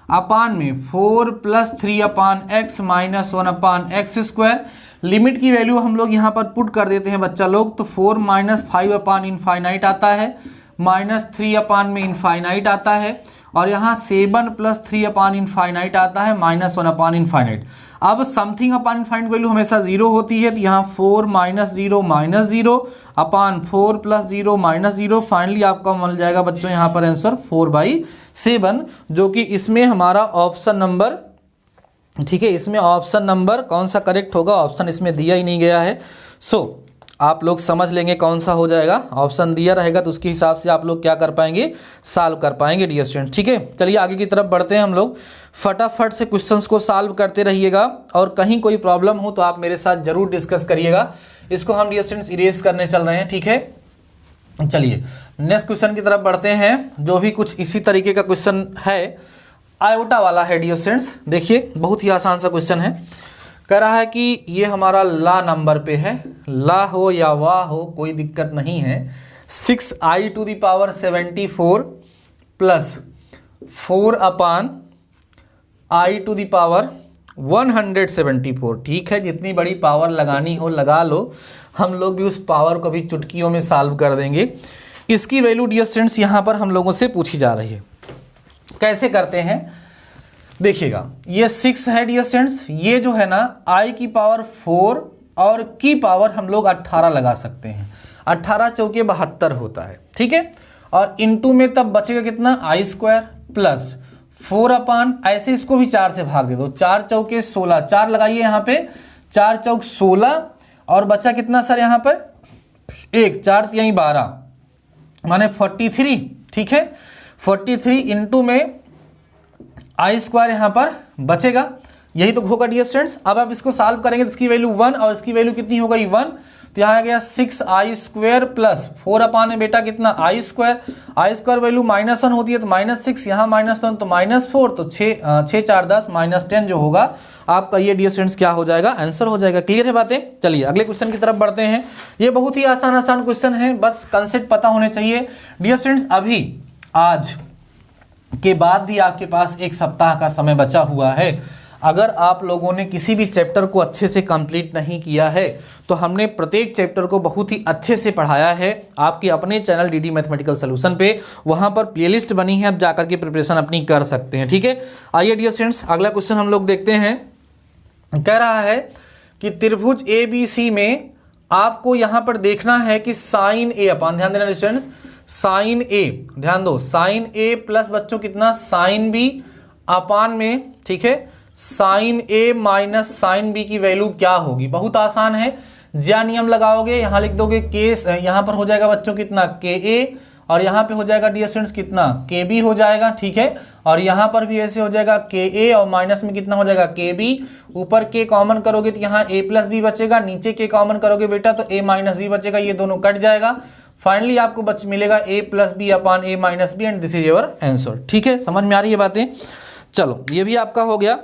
Speaker 1: upon में 4 + 3/x -1/x स्क्वायर। लिमिट की वैल्यू हम लोग यहाँ पर पुट कर देते हैं बच्चा लोग, तो 4 - 5 इनफाइनाइट आता है, -3 में इनफाइनाइट आता है, और यहाँ 7 + 3 इनफाइनाइट आता है, -1 इनफाइनाइट। अब समथिंग अपान इनफाइनाइट वैल्यू हमेशा 0 होती है, तो यहाँ 4 - 0 -0 अपान 4 + 0 -0। फाइनली आपका मिल जाएगा बच्चों यहाँ पर आंसर 4/7, जो कि इसमें हमारा ऑप्शन नंबर, ठीक है, इसमें ऑप्शन नंबर कौन सा करेक्ट होगा, ऑप्शन इसमें दिया ही नहीं गया है। सो आप लोग समझ लेंगे कौन सा हो जाएगा। ऑप्शन दिया रहेगा तो उसके हिसाब से आप लोग क्या कर पाएंगे, सॉल्व कर पाएंगे डियर स्टूडेंट। ठीक है, चलिए आगे की तरफ बढ़ते हैं हम लोग। फटाफट से क्वेश्चंस को सॉल्व करते रहिएगा, और कहीं कोई प्रॉब्लम हो तो आप मेरे साथ जरूर डिस्कस करिएगा। इसको हम डियर स्टूडेंट्स इरेज करने चल रहे हैं, ठीक है। चलिए नेक्स्ट क्वेश्चन की तरफ बढ़ते हैं, जो भी कुछ इसी तरीके का क्वेश्चन है, आयोटा वाला है डियर स्टूडेंट्स। देखिए बहुत ही आसान सा क्वेश्चन है। कह रहा है कि ये हमारा ला नंबर पे है, ला हो या वाह हो कोई दिक्कत नहीं है। 6i⁴ प्लस 4/i⁴ ठीक है, जितनी बड़ी पावर लगानी हो लगा लो, हम लोग भी उस पावर को भी चुटकियों में सॉल्व कर देंगे। इसकी वैल्यू डियर स्टूडेंट्स यहाँ पर हम लोगों से पूछी जा रही है। कैसे करते हैं देखिएगा, ये 6 है डियर स्टूडेंट्स, ये जो है ना i⁴ और की पावर हम लोग 18 लगा सकते हैं। 18 चौके 72 होता है, ठीक है। और इनटू में तब बचेगा कितना, i² प्लस 4 ऐसे इसको भी 4 से भाग दे दो, 4 चौके 16, 4 लगाइए यहाँ पे, 4 चौक 16, और बचा कितना सर यहाँ पर 1, 4 × 12 माने 43, ठीक है। 43 इंटू में i² यहाँ पर बचेगा, यही तो होगा डियर स्टूडेंट्स। अब आप इसको सॉल्व करेंगे तो इसकी वैल्यू 1 और इसकी वैल्यू कितनी हो गई 1, तो यहाँ आ गया 6i² प्लस 4 में बेटा कितना i² वैल्यू -1 होती है तो -6, यहाँ -1 तो -4, तो 6 4 10 -10 जो होगा आपका ये डियर स्टूडेंट्स क्या हो जाएगा, आंसर हो जाएगा। क्लियर है बातें? चलिए अगले क्वेश्चन की तरफ बढ़ते हैं। ये बहुत ही आसान क्वेश्चन है, बस कंसेप्ट पता होने चाहिए डियर स्टूडेंट्स। अभी आज के बाद भी आपके पास एक सप्ताह का समय बचा हुआ है। अगर आप लोगों ने किसी भी चैप्टर को अच्छे से कंप्लीट नहीं किया है तो हमने प्रत्येक चैप्टर को बहुत ही अच्छे से पढ़ाया है आपके अपने चैनल डीडी मैथमेटिकल सॉल्यूशन पे। वहां पर प्लेलिस्ट बनी है, आप जाकर के प्रिपरेशन अपनी कर सकते हैं, ठीक है। आइए डियर स्टूडेंट्स अगला क्वेश्चन हम लोग देखते हैं। कह रहा है कि त्रिभुज ABC में आपको यहां पर देखना है कि साइन ए अपान, ध्यान देना स्टूडेंट्स, साइन ए, ध्यान दो, साइन ए प्लस बच्चों कितना साइन बी अपान में, ठीक है, साइन ए माइनस साइन बी की वैल्यू क्या होगी। बहुत आसान है, ज्या नियम लगाओगे, यहां लिख दोगे के, यहां पर हो जाएगा बच्चों कितना के ए, और यहाँ पे हो जाएगा डियर स्टूडेंट्स कितना के बी हो जाएगा, ठीक है। और यहाँ पर भी ऐसे हो जाएगा के ए, और माइनस में कितना हो जाएगा के बी। ऊपर के कॉमन करोगे तो यहाँ ए प्लस बी बचेगा, नीचे के कॉमन करोगे बेटा तो ए माइनस बी बचेगा, ये दोनों कट जाएगा। फाइनली आपको मिलेगा a plus b upon a minus b, and this is your answer, ठीक है। समझ में आ रही है बातें? चलो ये भी आपका हो गया।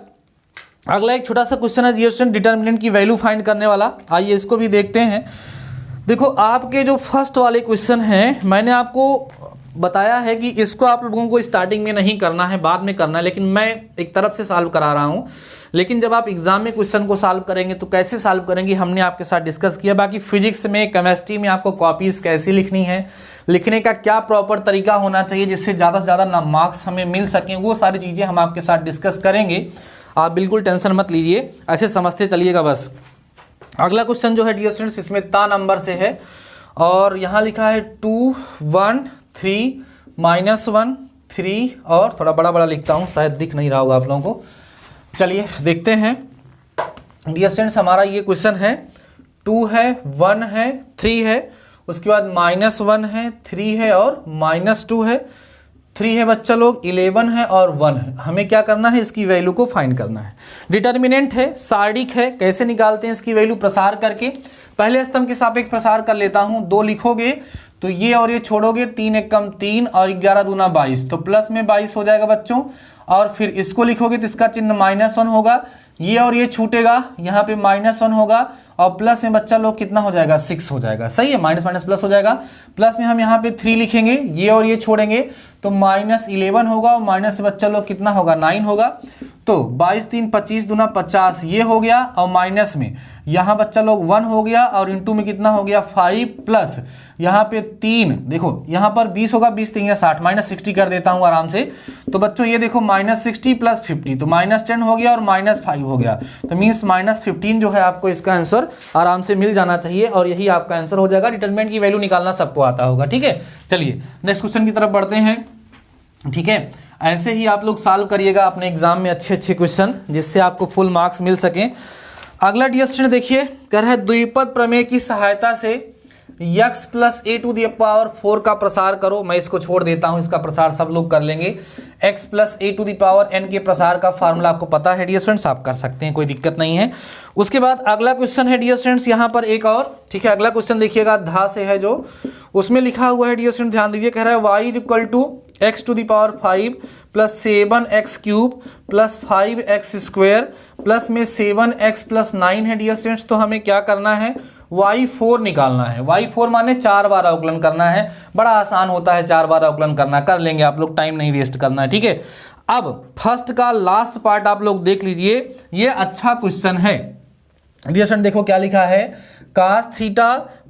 Speaker 1: अगला एक छोटा सा क्वेश्चन है डियर स्टूडेंट, डिटर्मिनेंट की वैल्यू फाइंड करने वाला। आइए इसको भी देखते हैं। देखो आपके जो फर्स्ट वाले क्वेश्चन हैं, मैंने आपको बताया है कि इसको आप लोगों को स्टार्टिंग में नहीं करना है, बाद में करना है, लेकिन मैं एक तरफ से सॉल्व करा रहा हूँ। लेकिन जब आप एग्जाम में क्वेश्चन को सॉल्व करेंगे तो कैसे सॉल्व करेंगे हमने आपके साथ डिस्कस किया। बाकी फिजिक्स में, केमिस्ट्री में आपको कॉपीज कैसे लिखनी है, लिखने का क्या प्रॉपर तरीका होना चाहिए जिससे ज़्यादा से ज़्यादा मार्क्स हमें मिल सकें, वो सारी चीज़ें हम आपके साथ डिस्कस करेंगे। आप बिल्कुल टेंशन मत लीजिए, ऐसे समझते चलिएगा बस। अगला क्वेश्चन जो है डियर स्टूडेंट्स, इसमें ता नंबर से है और यहाँ लिखा है 2 1 3 -1 3 और थोड़ा बड़ा बड़ा लिखता हूँ, शायद दिख नहीं रहा होगा आप लोगों को। चलिए देखते हैं डियर स्टूडेंट्स, हमारा ये क्वेश्चन है 2 है, 1 है, 3 है, उसके बाद -1 है, 3 है और -2 है, 3 है बच्चा लोग, 11 है और 1 है। हमें क्या करना है, इसकी वैल्यू को फाइंड करना है। डिटर्मिनेंट है, सार्डिक है, कैसे निकालते हैं इसकी वैल्यू, प्रसार करके। पहले स्तंभ के सापेक्ष प्रसार कर लेता हूं, 2 लिखोगे तो ये और ये छोड़ोगे, 3 एकम 3 और 11 दूना 22, तो प्लस में 22 हो जाएगा बच्चों। और फिर इसको लिखोगे तो इसका चिन्ह -1 होगा, ये और ये छूटेगा, यहाँ पे -1 होगा और प्लस में बच्चा लोग कितना हो जाएगा, 6 हो जाएगा। सही है, माइनस माइनस प्लस हो जाएगा। प्लस में हम यहाँ पे 3 लिखेंगे, ये और ये छोड़ेंगे तो -11 होगा और माइनस से बच्चा लोग कितना होगा, 9 होगा। तो 22 3 25 दूना 50 ये हो गया और माइनस में यहाँ बच्चा लोग 1 हो गया और इंटू में कितना हो गया 5 प्लस यहाँ पे 3, देखो यहाँ पर 20 होगा, 20 3 60, -60 कर देता हूँ आराम से। तो बच्चों ये देखो -60 + 50 तो -10 हो गया और -5 हो गया, तो मीन्स -15 जो है आपको इसका आंसर आराम से मिल जाना चाहिए और यही आपका आंसर हो जाएगा। डिटरमिनेंट की वैल्यू निकालना सबको आता होगा, ठीक है। चलिए नेक्स्ट क्वेश्चन की तरफ बढ़ते हैं, ठीक है। ऐसे ही आप लोग सॉल्व करिएगा अपने एग्जाम में अच्छे अच्छे क्वेश्चन, जिससे आपको फुल मार्क्स मिल सकें। अगला डियर स्टूडेंट देखिए, कह रहा है द्विपद प्रमेय की सहायता से x + a⁴ का प्रसार करो। मैं इसको छोड़ देता हूं, इसका प्रसार सब लोग कर लेंगे। x + a⁴n के प्रसार का फार्मूला आपको पता है डियर स्टूडेंट्स, आप कर सकते हैं, कोई दिक्कत नहीं है। उसके बाद अगला क्वेश्चन है डियर स्टूडेंट्स यहाँ पर एक और, ठीक है। अगला क्वेश्चन देखिएगा, धा से है जो, उसमें लिखा हुआ है डियर स्टूडेंट, ध्यान दीजिए, कह रहा है y = x⁵ + 7x³ + 5x² plus में 7x + 9 है डियर स्टूडेंट्स। तो हमें क्या करना है, y4 निकालना है। y4 माने 4 बार अवकलन करना है, बड़ा आसान होता है 4 बार अवकलन करना, कर लेंगे आप लोग, टाइम नहीं वेस्ट करना है, ठीक है। अब फर्स्ट का लास्ट पार्ट आप लोग देख लीजिए, ये अच्छा क्वेश्चन है डियर स्टूडेंट। देखो क्या लिखा है, cos θ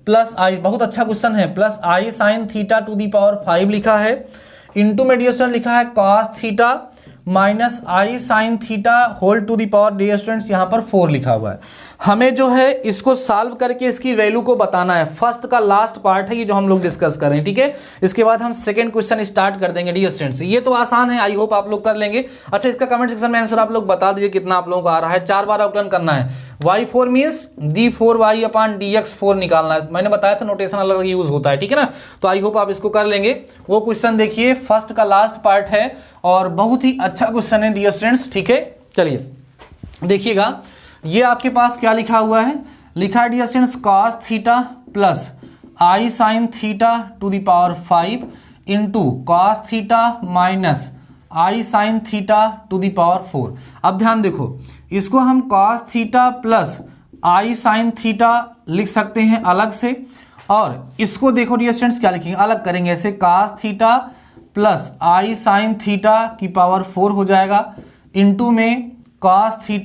Speaker 1: + i, बहुत अच्छा क्वेश्चन है, +i sin θ⁵ लिखा है। इंटू में डियर स्टूडेंट लिखा है cos θ - i sin θ⁴ dear students यहाँ पर 4 लिखा हुआ है। हमें जो है इसको सॉल्व करके इसकी वैल्यू को बताना है। फर्स्ट का लास्ट पार्ट है ये जो हम लोग डिस्कस कर रहे हैं, ठीक है। इसके बाद हम सेकंड क्वेश्चन स्टार्ट कर देंगे डियर स्टूडेंट्स। ये तो आसान है, आई होप आप लोग कर लेंगे। अच्छा, इसका कमेंट सेक्शन में आंसर आप लोग बता दीजिए कितना आप लोगों को आ रहा है। 4 बार अवकलन करना है, y4 मीन्स d4y/dx4 निकालना है। मैंने बताया था नोटेशन अलग यूज होता है, ठीक है ना। तो आई होप आप इसको कर लेंगे। वो क्वेश्चन देखिए, फर्स्ट का लास्ट पार्ट है और बहुत ही अच्छा क्वेश्चन है डियर स्टूडेंट्स, ठीक है। चलिए देखिएगा, ये आपके पास क्या लिखा हुआ है, लिखा है dear students cos θ + i sin θ⁵ into cos θ - i sin θ⁴। अब ध्यान देखो, इसको हम cos θ + i sin θ लिख सकते हैं अलग से, और इसको देखो डियर स्टूडेंट्स क्या लिखेंगे, अलग करेंगे ऐसे, cos θ + i sin θ⁴ हो जाएगा, इंटू में cos θ -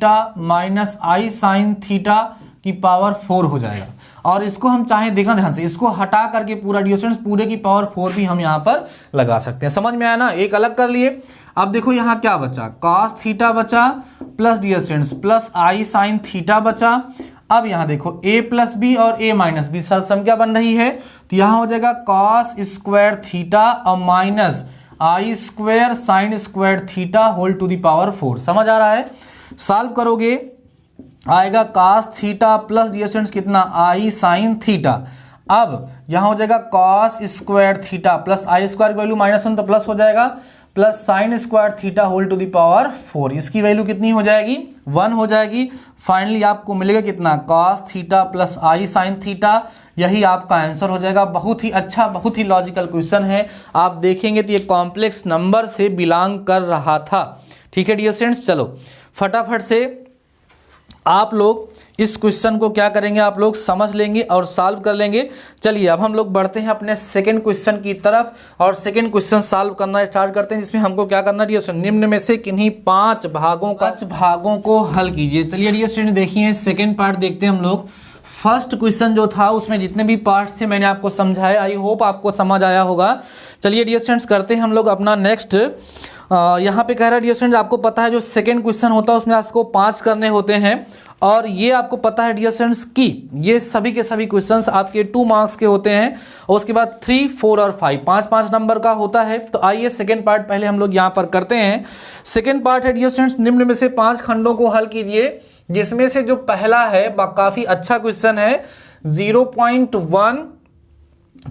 Speaker 1: i sin θ⁴ हो जाएगा। और इसको हम चाहे, देखना ध्यान से, इसको हटा करके पूरा डियर स्टूडेंट्स पूरे की पावर 4 भी हम यहाँ पर लगा सकते हैं। समझ में आया ना, एक अलग कर लिए। अब देखो यहाँ क्या बचा, cos θ बचा plus dear students plus i sin θ बचा। अब यहाँ देखो a + b और a - b सब संख्या बन रही है, तो यहाँ हो जाएगा cos² θ और माइनस i² sin² θ⁴। समझ आ रहा है, सॉल्व करोगे आएगा cos θ प्लस डियर स्टूडेंट्स कितना, i sin θ। अब यहाँ हो जाएगा cos² θ प्लस i² की वैल्यू -1 तो प्लस हो जाएगा, प्लस sin² θ⁴। इसकी वैल्यू कितनी हो जाएगी, 1 हो जाएगी। फाइनली आपको मिलेगा कितना, cos θ प्लस i sin θ। यही आपका आंसर हो जाएगा। बहुत ही अच्छा, बहुत ही लॉजिकल क्वेश्चन है। आप देखेंगे तो ये कॉम्प्लेक्स नंबर से बिलोंग कर रहा था, ठीक है डियर स्टूडेंट्स। चलो फटाफट से आप लोग इस क्वेश्चन को क्या करेंगे, आप लोग समझ लेंगे और सॉल्व कर लेंगे। चलिए अब हम लोग बढ़ते हैं अपने सेकंड क्वेश्चन की तरफ और सेकंड क्वेश्चन सॉल्व करना स्टार्ट करते हैं, जिसमें हमको क्या करना है, निम्न में से किन्हीं 5 भागों को हल कीजिए। चलिए डियर स्टूडेंट देखिए सेकंड पार्ट देखते हैं हम लोग। फर्स्ट क्वेश्चन जो था उसमें जितने भी पार्ट्स थे मैंने आपको समझाया, आई होप आपको समझ आया होगा। चलिए डियर स्टूडेंट्स करते हैं हम लोग अपना नेक्स्ट। यहाँ पे कह रहा है डियर स्टूडेंट्स, आपको पता है जो सेकंड क्वेश्चन होता है उसमें आपको 5 करने होते हैं और ये आपको पता है डियर स्टूडेंट्स कि ये सभी के सभी क्वेश्चंस आपके 2 मार्क्स के होते हैं और उसके बाद 3, 4 और 5 5 नंबर का होता है। तो आइए सेकंड पार्ट पहले हम लोग यहाँ पर करते हैं। सेकंड पार्ट है डियर स्टूडेंट्स, निम्न में से 5 खंडों को हल कीजिए, जिसमें से जो पहला है काफी अच्छा क्वेश्चन है 0.1,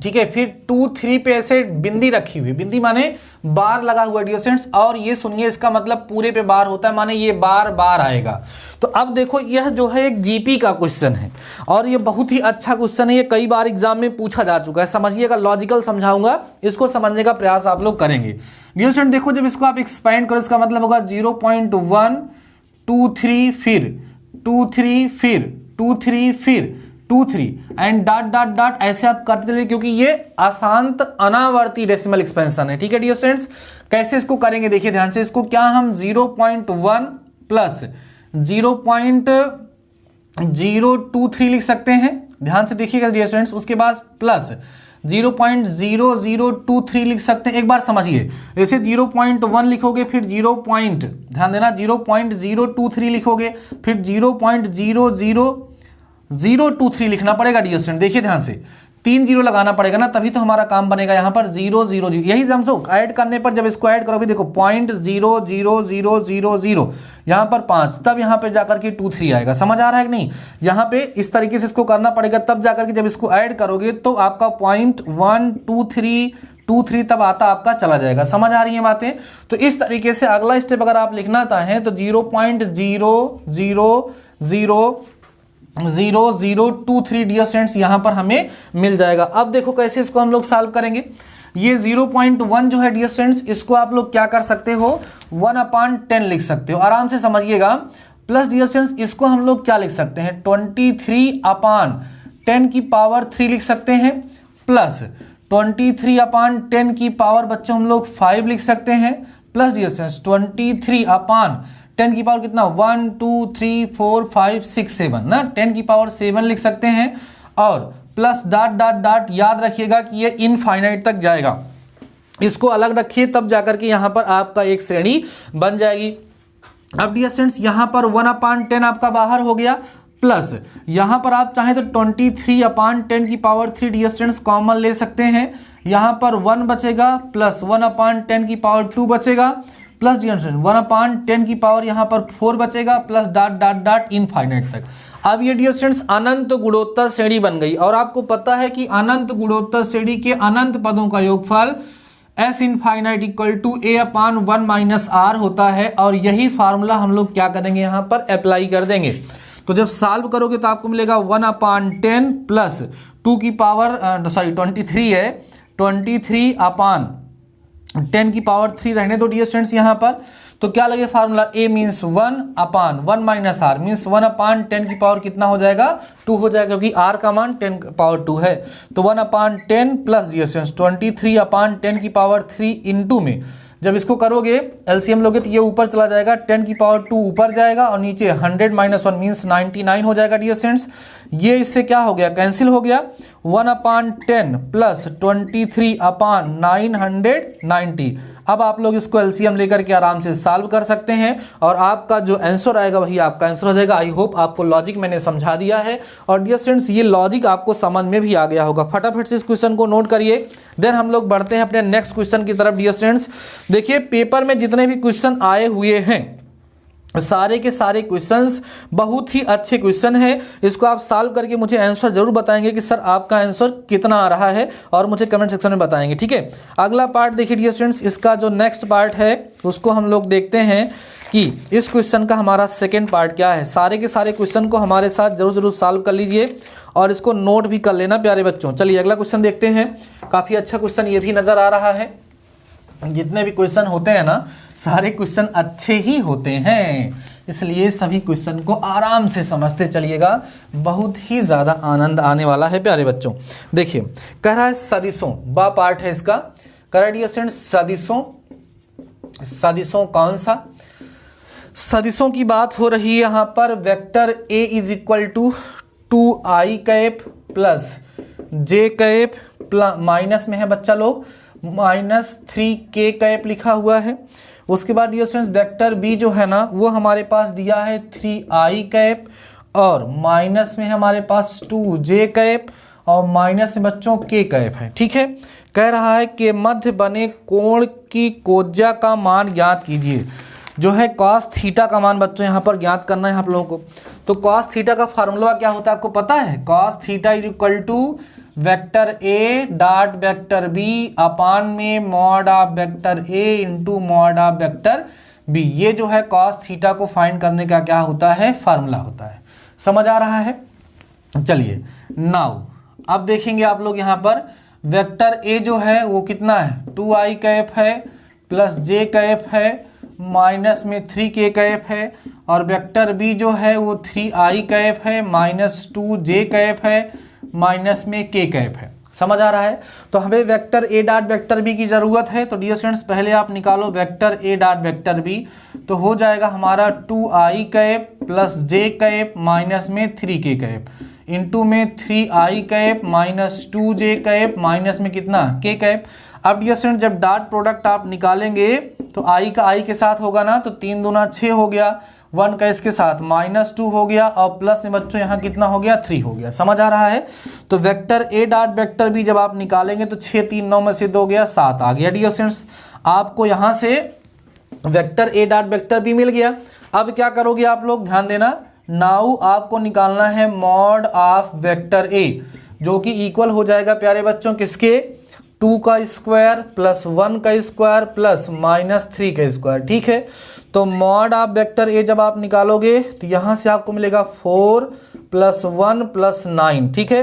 Speaker 1: ठीक है, फिर 2, 3 पे ऐसे बिंदी रखी हुई, बिंदी माने बार लगा हुआ डियर स्टूडेंट्स, और ये सुनिए इसका मतलब पूरे पे बार होता है, माने ये बार बार आएगा। तो अब देखो यह जो है एक जीपी का क्वेश्चन है और ये बहुत ही अच्छा क्वेश्चन है, ये कई बार एग्जाम में पूछा जा चुका है। समझिएगा, लॉजिकल समझाऊंगा, इसको समझने का प्रयास आप लोग करेंगे। डियर स्टूडेंट देखो जब इसको आप एक्सपेंड करो इसका मतलब होगा 0.1, 2, 3 फिर 2, 3 फिर 2, 3 फिर 2, 3 एंड डॉट डॉट डॉट ऐसे आप करते चलिए, क्योंकि ये अशांत अनावर्ती डेसिमल एक्सपेंशन है। ठीक है डियर स्टूडेंट्स, कैसे इसको करेंगे देखिए ध्यान से। इसको क्या हम 0.1 प्लस 0.023 लिख सकते हैं, ध्यान से देखिएगा डियर स्टूडेंट्स। उसके बाद प्लस 0.0023 लिख सकते हैं। एक बार समझिए, जैसे 0.1 लिखोगे फिर ध्यान देना 0.023 लिखोगे फिर 0.00023 लिखना पड़ेगा डियर स्टूडेंट। देखिए ध्यान से 3 0 लगाना पड़ेगा ना, तभी तो हमारा काम बनेगा। यहाँ पर 0 0 0 यही समझो, ऐड करने पर जब इसको ऐड करोगे देखो 0.00000 यहाँ पर 5, तब यहाँ पे जाकर के 2 3 आएगा। समझ आ रहा है कि नहीं? यहाँ पे इस तरीके से इसको करना पड़ेगा, तब जाकर के जब इसको ऐड करोगे तो आपका 0.123 तब आता आपका चला जाएगा। समझ आ रही है बातें? तो इस तरीके से अगला स्टेप अगर आप लिखना चाहें तो 0.0000023 डियर स्टूडेंट्स यहाँ पर हमें मिल जाएगा। अब देखो कैसे इसको हम लोग सॉल्व करेंगे। ये 0.1 जो है डियर स्टूडेंट्स, इसको आप लोग क्या कर सकते हो, 1/10 लिख सकते हो, आराम से समझिएगा। प्लस डियर स्टूडेंट्स इसको हम लोग क्या लिख सकते हैं, 23/10 की पावर 3 लिख सकते हैं, प्लस 23/10 की पावर बच्चों हम लोग 5 लिख सकते हैं, प्लस डियर स्टूडेंट्स 23/10 की पावर कितना, 1 2 3 4 5 6 7 ना, 10 की पावर 7 लिख सकते हैं, और प्लस डॉट डॉट डॉट याद रखिएगा कि ये इनफाइनाइट तक जाएगा। इसको अलग रखिए, तब जाकर के यहाँ पर आपका एक श्रेणी बन जाएगी। अब डियर स्टूडेंट्स यहाँ पर 1/10 आपका बाहर हो गया, प्लस यहाँ पर आप चाहें तो 23/10 की पावर 3 डियर स्टूडेंट्स कॉमन ले सकते हैं। यहाँ पर 1 बचेगा, प्लस 1/10 की पावर 2 बचेगा, प्लस डियर स्टूडेंट 1/10 की पावर यहाँ पर 4 बचेगा, plus dot dot dot infinite तक। अब ये डियर स्टूडेंट्स अनंत गुणोत्तर श्रेणी बन गई, और आपको पता है कि अनंत गुणोत्तर श्रेणी के अनंत पदों का योगफल S infinite equal to A/1 - R होता है, और यही फार्मूला हम लोग क्या करेंगे यहाँ पर अप्लाई कर देंगे। तो जब सॉल्व करोगे तो आपको मिलेगा 1/10 प्लस 2 की पावर 23 है, 23/10 की पावर 3 रहने दो डियर स्टूडेंट्स यहाँ पर। तो क्या लगे formula, A means 1/1 - R means 1/10 की पावर कितना हो जाएगा, 2 हो जाएगा, क्योंकि R का मान 10 पावर 2 है। तो 1/10 प्लस डियर स्टूडेंट्स 23/10 की पावर 3 इंटू में जब इसको करोगे एलसीएम लोगे तो ये ऊपर चला जाएगा, 10 की पावर 2 ऊपर जाएगा, और नीचे 100 - 1 मीन्स 99 हो जाएगा डियर स्टूडेंट्स। ये इससे क्या हो गया, कैंसिल हो गया। 1/10 प्लस 23/990। अब आप लोग इसको एलसीएम लेकर के आराम से सॉल्व कर सकते हैं, और आपका जो आंसर आएगा वही आपका आंसर हो जाएगा। आई होप आपको लॉजिक मैंने समझा दिया है, और डियर स्टूडेंट्स ये लॉजिक आपको समझ में भी आ गया होगा। फटाफट से इस क्वेश्चन को नोट करिए, देन हम लोग बढ़ते हैं अपने नेक्स्ट क्वेश्चन की तरफ। डियर स्टूडेंट्स देखिए पेपर में जितने भी क्वेश्चन आए हुए हैं सारे के सारे क्वेश्चंस बहुत ही अच्छे क्वेश्चन है। इसको आप सॉल्व करके मुझे आंसर जरूर बताएंगे कि सर आपका आंसर कितना आ रहा है, और मुझे कमेंट सेक्शन में बताएंगे, ठीक है। अगला पार्ट देखिए डियर स्टूडेंट्स, इसका जो नेक्स्ट पार्ट है उसको हम लोग देखते हैं कि इस क्वेश्चन का हमारा सेकेंड पार्ट क्या है। सारे के सारे क्वेश्चन को हमारे साथ जरूर सॉल्व कर लीजिए, और इसको नोट भी कर लेना प्यारे बच्चों। चलिए अगला क्वेश्चन देखते हैं। काफ़ी अच्छा क्वेश्चन ये भी नज़र आ रहा है। जितने भी क्वेश्चन होते हैं ना, सारे क्वेश्चन अच्छे ही होते हैं, इसलिए सभी क्वेश्चन को आराम से समझते चलिएगा, बहुत ही ज़्यादा आनंद आने वाला है प्यारे बच्चों। देखिए कह रहा है सदिशों, बा पार्ट है इसका, कह रहा है डियर स्टूडेंट्स सदिशों, सदिशों कौन सा, सदिशों की बात हो रही है यहाँ पर। Vector a is equal to 2i cap plus j cap minus में है बच्चा लोग -3k कैप लिखा हुआ है। उसके बाद डियर स्टूडेंट्स वेक्टर बी जो है ना वो हमारे पास दिया है 3i कैप और माइनस में हमारे पास 2j कैप और माइनस में बच्चों k कैप है। ठीक है, कह रहा है कि मध्य बने कोण की कोज्या का मान ज्ञात कीजिए। जो है कॉस थीटा का मान बच्चों यहाँ पर ज्ञात करना है आप लोगों को। तो कॉस थीटा का फार्मूला क्या होता है आपको पता है? Cos theta is equal to vector a dot vector b upon में mod of vector a into mod of vector b. ये जो है कॉस थीटा को फाइंड करने का क्या होता है? फार्मूला होता है। समझ आ रहा है? चलिए नाउ अब देखेंगे आप लोग यहाँ पर वेक्टर ए जो है वो कितना है? 2i कैप है प्लस j कैप है माइनस में 3k कैप है और वेक्टर बी जो है वो 3i कैप है माइनस 2j कैप है माइनस में k कैप है। समझ आ रहा है? तो हमें vector a dot vector b की ज़रूरत है। तो डियर स्टूडेंट्स पहले आप निकालो vector a dot vector b, तो हो जाएगा हमारा 2i cap plus j cap minus में 3k कैप इंटू में 3i cap minus 2j cap minus में कितना? k cap. अब डियर स्टूडेंट जब डॉट प्रोडक्ट आप निकालेंगे तो i का i के साथ होगा ना, तो 3 दूना 6 हो गया, 1 का इसके साथ -2 हो गया और प्लस में बच्चों यहाँ कितना हो गया? 3 हो गया। समझ आ रहा है? तो vector a dot vector b जब आप निकालेंगे तो 6 3 9 में से 2 गया 7 आ गया। डियर स्टूडेंट्स आपको यहाँ से vector a dot vector b मिल गया। अब क्या करोगे आप लोग? ध्यान देना, नाउ आपको निकालना है मॉड ऑफ वेक्टर ए, जो कि इक्वल हो जाएगा प्यारे बच्चों किसके? 2 का स्क्वायर प्लस 1 का स्क्वायर प्लस -3 का स्क्वायर। ठीक है, तो मॉड ऑफ वेक्टर ए जब आप निकालोगे तो यहाँ से आपको मिलेगा 4 + 1 + 9। ठीक है,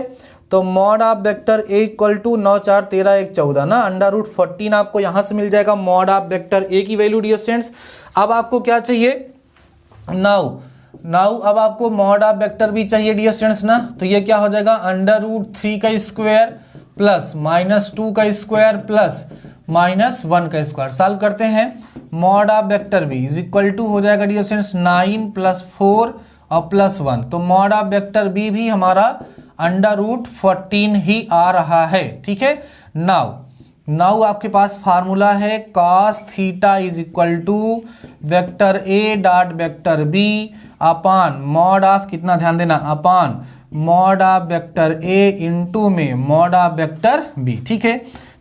Speaker 1: तो mod of vector a equal to 9 4 13 1 14 ना, √14 आपको यहाँ से मिल जाएगा मॉड ऑफ वेक्टर ए की वैल्यू। डियर स्टूडेंट्स अब आपको क्या चाहिए? नाउ अब आपको मॉड ऑफ वेक्टर बी चाहिए डियर स्टूडेंट्स ना, तो ये क्या हो जाएगा? √3 का स्क्वायर प्लस -2 का स्क्वायर प्लस -1 का स्क्वायर। सॉल्व करते हैं, mod of vector b is equal to हो जाएगा डियर स्टूडेंट्स 9 + 4 और +1। तो मॉड ऑफ वेक्टर बी भी हमारा √14 ही आ रहा है। ठीक है, नाउ आपके पास फार्मूला है cos theta is equal to vector a dot vector b upon mod of कितना? ध्यान देना, upon mod of vector a into में मॉड ऑफ वेक्टर बी। ठीक है,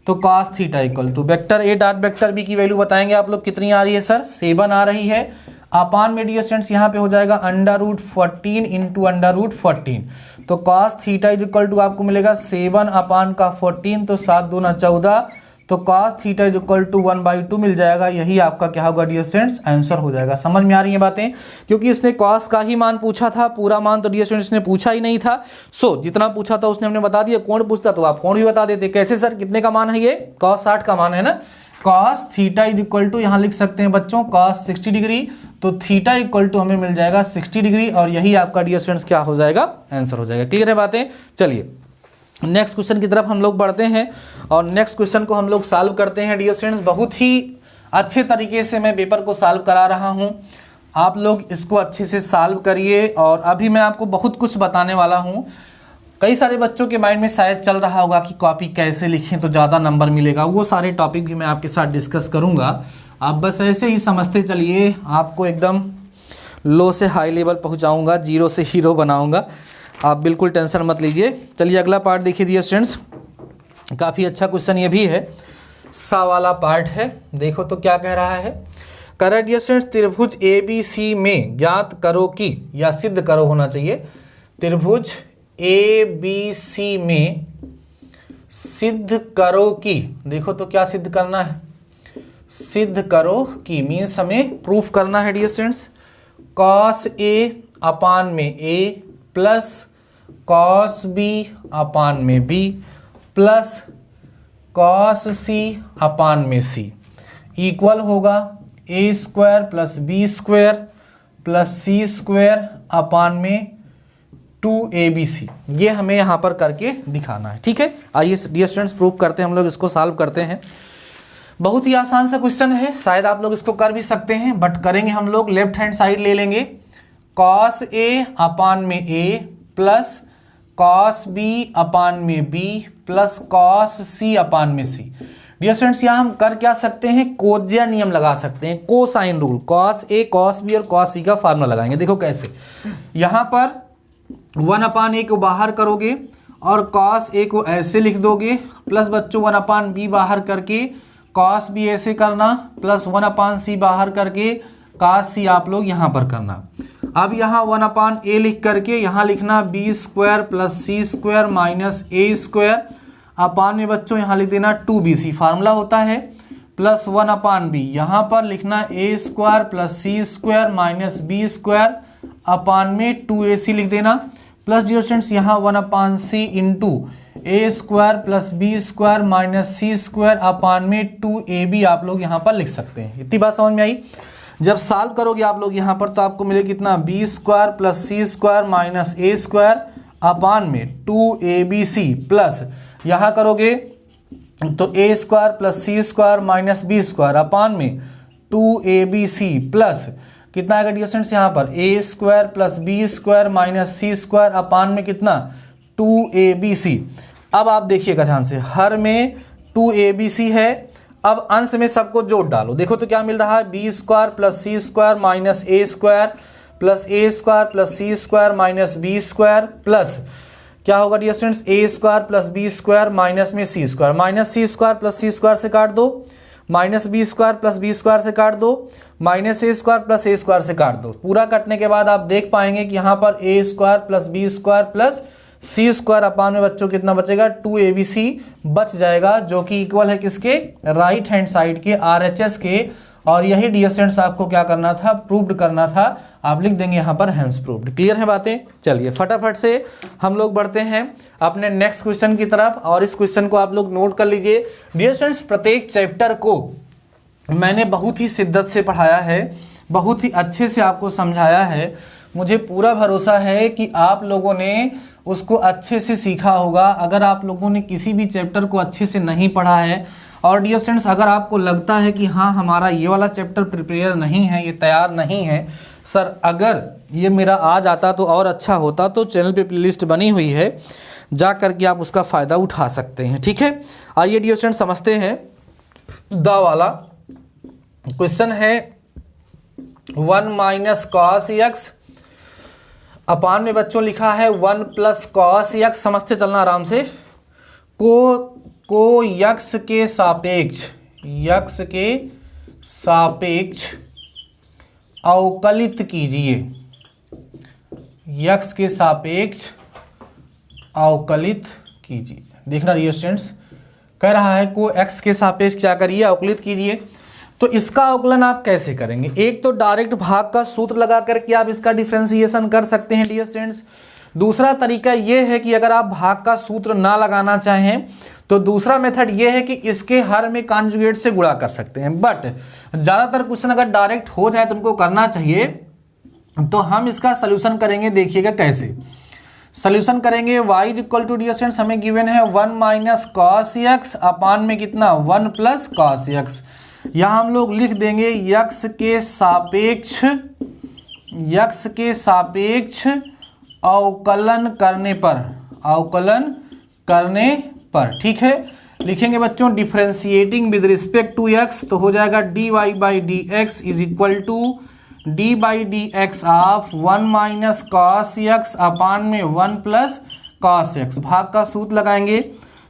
Speaker 1: तो cos theta equal to vector a dot vector b की value बताएंगे आप लोग कितनी आ रही है सर? 7 आ रही है। अपान में डियर स्टूडेंट्स यहाँ पे हो जाएगा √14 इंटू √14। तो cos theta is equal to आपको मिलेगा 7 अपान का 14, तो 7 दूना 14, तो cos theta is equal to 1/2 मिल जाएगा। यही आपका क्या होगा डियर स्टूडेंट्स? आंसर हो जाएगा। समझ में आ रही है बातें? क्योंकि इसने cos का ही मान पूछा था, पूरा मान तो डियर स्टूडेंट्स ने पूछा ही नहीं था। सो जितना पूछा था उसने हमने बता दिया। कोण पूछता तो आप कोण भी बता देते। कैसे सर? कितने का मान है ये? cos 60 का मान है ना। cos theta is equal to यहाँ लिख सकते हैं बच्चों cos 60 डिग्री, तो थीटा इक्वल टू हमें मिल जाएगा 60 डिग्री और यही आपका डियर स्टूडेंट्स क्या हो जाएगा? आंसर हो जाएगा। क्लियर है बातें? चलिए नेक्स्ट क्वेश्चन की तरफ हम लोग बढ़ते हैं और नेक्स्ट क्वेश्चन को हम लोग सॉल्व करते हैं। डियर स्टूडेंट्स बहुत ही अच्छे तरीके से मैं पेपर को सॉल्व करा रहा हूं, आप लोग इसको अच्छे से सॉल्व करिए। और अभी मैं आपको बहुत कुछ बताने वाला हूं। कई सारे बच्चों के माइंड में शायद चल रहा होगा कि कॉपी कैसे लिखें तो ज़्यादा नंबर मिलेगा, वो सारे टॉपिक भी मैं आपके साथ डिस्कस करूँगा। आप बस ऐसे ही समझते चलिए, आपको एकदम लो से हाई लेवल पहुँचाऊँगा, 0 से हीरो बनाऊँगा। आप बिल्कुल टेंशन मत लीजिए। चलिए अगला पार्ट देखिए डियर स्टूडेंट्स, काफ़ी अच्छा क्वेश्चन ये भी है, सा वाला पार्ट है। देखो तो क्या कह रहा है? कह रहा है डियर स्टूडेंट्स त्रिभुज ABC में ज्ञात करो कि, या सिद्ध करो होना चाहिए, त्रिभुज ABC में सिद्ध करो कि। देखो तो क्या सिद्ध करना है? सिद्ध करो कि मीन्स हमें प्रूफ करना है डियर स्टूडेंट्स। cos A अपान में A प्लस cos B अपान में B प्लस cos C अपान में C इक्वल होगा A² + B² प्लस सी स्क्वायर अपान में 2abc, ये हमें यहाँ पर करके दिखाना है। ठीक है, आइए डियर स्टूडेंट्स प्रूव करते हैं, हम लोग इसको सॉल्व करते हैं। बहुत ही आसान सा क्वेश्चन है, शायद आप लोग इसको कर भी सकते हैं, बट करेंगे हम लोग लेफ्ट हैंड साइड ले लेंगे, cos a अपान में a प्लस cos b अपान में b प्लस cos c अपान में c। डियर स्टूडेंट्स यहाँ हम कर क्या सकते हैं, कोज्या नियम लगा सकते हैं, cosine rule, cos a cos b और cos c का फार्मूला लगाएंगे। देखो कैसे, यहाँ पर 1 अपान a को बाहर करोगे और cos a को ऐसे लिख दोगे, प्लस बच्चों 1 अपान b बाहर करके cos b ऐसे करना, प्लस 1 अपान c बाहर करके cos c आप लोग यहाँ पर करना। अब यहाँ 1 अपान a लिख करके यहाँ लिखना b square plus c square minus a square upon में बच्चों यहाँ लिख देना 2bc, फार्मूला होता है, प्लस 1 अपान b, यहाँ पर लिखना a square plus c square minus b square upon में 2ac लिख देना, प्लस डियर स्टूडेंट्स यहाँ 1 अपान c into a square plus b square minus c square upon में 2ab आप लोग यहाँ पर लिख सकते हैं। इतनी बात समझ में आई। जब सॉल्व करोगे आप लोग यहाँ पर तो आपको मिलेगा कितना, b square plus c square minus a square upon में 2abc प्लस यहाँ करोगे तो a square plus c square minus b square upon में 2abc प्लस कितना आएगा डियर स्टूडेंट्स यहाँ पर a square plus b square minus c square upon में कितना 2abc। अब आप देखिएगा ध्यान से, हर में 2abc है, अब अंश में सबको जोड़ डालो, देखो तो क्या मिल रहा है, b square plus c square minus a square plus a square plus c square minus b square plus क्या होगा dear students, a square plus b square minus में c square, minus c square plus c square से काट दो, minus b square plus b square से काट दो, minus a square plus a square से काट दो। पूरा कटने के बाद आप देख पाएंगे कि यहाँ पर a square plus b square plus c square upon में बच्चों कितना बचेगा, 2abc बच जाएगा, जो कि इक्वल है किसके, राइट हैंड साइड के RHS के। और यही डियर स्टूडेंट्स आपको क्या करना था, प्रूव्ड करना था, आप लिख देंगे यहाँ पर हैंस प्रूव्ड। क्लियर है बातें। चलिए फटाफट से हम लोग बढ़ते हैं अपने नेक्स्ट क्वेश्चन की तरफ, और इस क्वेश्चन को आप लोग नोट कर लीजिए। डियर स्टूडेंट्स प्रत्येक चैप्टर को मैंने बहुत ही शिद्दत से पढ़ाया है, बहुत ही अच्छे से आपको समझाया है। मुझे पूरा भरोसा है कि आप लोगों ने उसको अच्छे से सीखा होगा। अगर आप लोगों ने किसी भी चैप्टर को अच्छे से नहीं पढ़ा है, और डियर स्टूडेंट्स अगर आपको लगता है कि हाँ हमारा ये वाला चैप्टर प्रिपेयर नहीं है, ये तैयार नहीं है सर, अगर ये मेरा आ जाता तो और अच्छा होता, तो चैनल पे प्लेलिस्ट बनी हुई है, जा करके आप उसका फ़ायदा उठा सकते हैं। ठीक है, आइए डियर स्टूडेंट्स समझते हैं। द वाला क्वेश्चन है 1 माइनस कॉस एक्स अपान में बच्चों लिखा है 1 प्लस कॉस एक्स। समझते चलना आराम से। को यक्स के सापेक्ष अवकलित कीजिए, यक्स के सापेक्ष अवकलित कीजिए। देखना डियर स्टूडेंट्स, कह रहा है को एक्स के सापेक्ष क्या करिए, अवकलित कीजिए। तो इसका अवकलन आप कैसे करेंगे, एक तो डायरेक्ट भाग का सूत्र लगा करके आप इसका डिफरेंशिएशन कर सकते हैं डियर स्टूडेंट्स। दूसरा तरीका यह है कि अगर आप भाग का सूत्र ना लगाना चाहें तो दूसरा मेथड ये है कि इसके हर में कॉन्जुगेट से गुणा कर सकते हैं। बट ज़्यादातर क्वेश्चन अगर डायरेक्ट हो जाए तो उनको करना चाहिए, तो हम इसका सोल्यूशन करेंगे। देखिएगा कैसे सोल्यूशन करेंगे। y equal to dear students हमें गिवन है 1 माइनस कॉस एक्स अपान में कितना 1 प्लस कॉस एक्स। यहाँ हम लोग लिख देंगे यक्स के सापेक्ष अवकलन करने पर, ठीक है। लिखेंगे बच्चों differentiating with respect to x, तो हो जाएगा dy by d x is equal to d by d x of 1 minus cos x अपान में 1 प्लस कॉस एक्स। भाग का सूत्र लगाएंगे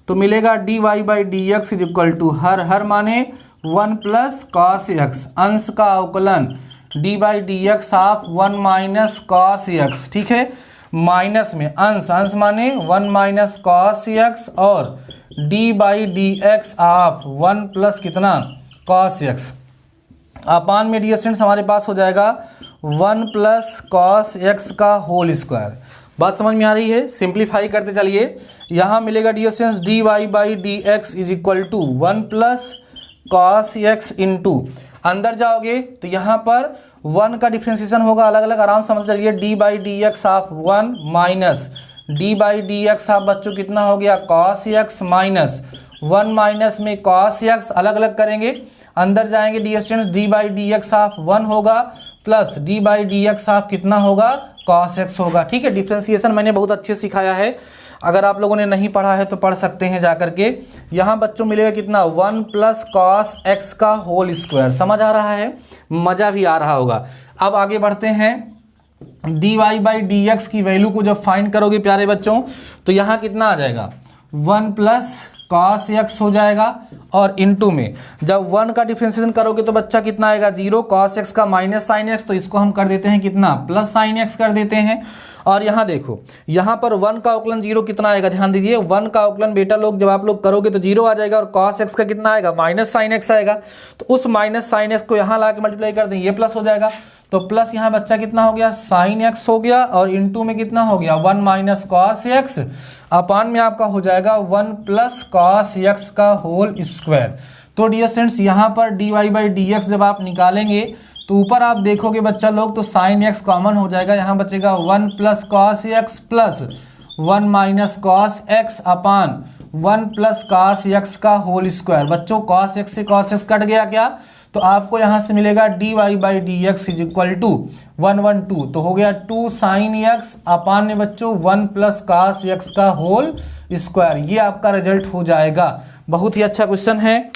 Speaker 1: तो मिलेगा dy by d x is equal to हर माने 1 प्लस कॉस एक्स, अंश का अवकलन d by d x of 1 minus cos x, ठीक है। माइनस में अंश माने 1 माइनस कॉस एक्स और d by d x of 1 plus कितना कॉस एक्स अपान में डियर स्टूडेंट्स हमारे पास हो जाएगा 1 प्लस कॉस एक्स का होल स्क्वायर। बात समझ में आ रही है। सिंप्लीफाई करते चलिए, यहाँ मिलेगा dear students d y by d x is equal to 1 plus cos x into, अंदर जाओगे तो यहाँ पर 1 का डिफ्रेंसिएशन होगा अलग अलग, आराम समझ चलिए। D by d x of 1 minus d by d x of बच्चों कितना हो गया कॉस एक्स माइनस 1 माइनस में कॉस एक्स, अलग अलग करेंगे अंदर जाएंगे dear students, d by d x of 1 होगा plus d by d x of कितना होगा कॉस एक्स होगा। ठीक है, डिफ्रेंसिएशन मैंने बहुत अच्छे सिखाया है, अगर आप लोगों ने नहीं पढ़ा है तो पढ़ सकते हैं जाकर के। यहाँ बच्चों मिलेगा कितना 1 प्लस कॉस एक्स का होल स्क्वायर। समझ आ रहा है, मज़ा भी आ रहा होगा। अब आगे बढ़ते हैं, d y by d x की वैल्यू को जब फाइंड करोगे प्यारे बच्चों तो यहाँ कितना आ जाएगा 1 प्लस कॉस एक्स हो जाएगा, और इनटू में जब 1 का डिफरेंशिएशन करोगे तो बच्चा कितना आएगा 0, कॉस एक्स का माइनस साइन एक्स, तो इसको हम कर देते हैं कितना प्लस साइन एक्स कर देते हैं। और यहाँ देखो यहाँ पर 1 का अवकलन 0 कितना आएगा, ध्यान दीजिए 1 का अवकलन बेटा लोग जब आप लोग करोगे तो 0 आ जाएगा, और कॉस एक्स का कितना आएगा माइनस साइन एक्स आएगा, तो उस माइनस साइन एक्स को यहाँ ला के मल्टीप्लाई कर दें, ये प्लस हो जाएगा, तो प्लस यहाँ बच्चा कितना हो गया साइन एक्स हो गया, और इनटू में कितना हो गया 1 माइनस कॉस एक्स, अपान में आपका हो जाएगा 1 प्लस कॉस एक्स का होल स्क्वायर। तो डियर स्टूडेंट्स यहाँ पर d y by d x जब आप निकालेंगे तो ऊपर आप देखोगे बच्चा लोग तो साइन एक्स कॉमन हो जाएगा, यहाँ बचेगा 1 plus cos x plus 1 minus cos x upon 1 plus cos x का होल स्क्वायर। बच्चों कॉस एक्स से कॉस एक्स कट गया क्या, तो आपको यहाँ से मिलेगा d y by d x is equal to 112, तो हो गया 2 साइन एक्स अपान में बच्चों 1 प्लस कॉस एक्स का होल स्क्वायर। ये आपका रिजल्ट हो जाएगा। बहुत ही अच्छा क्वेश्चन है,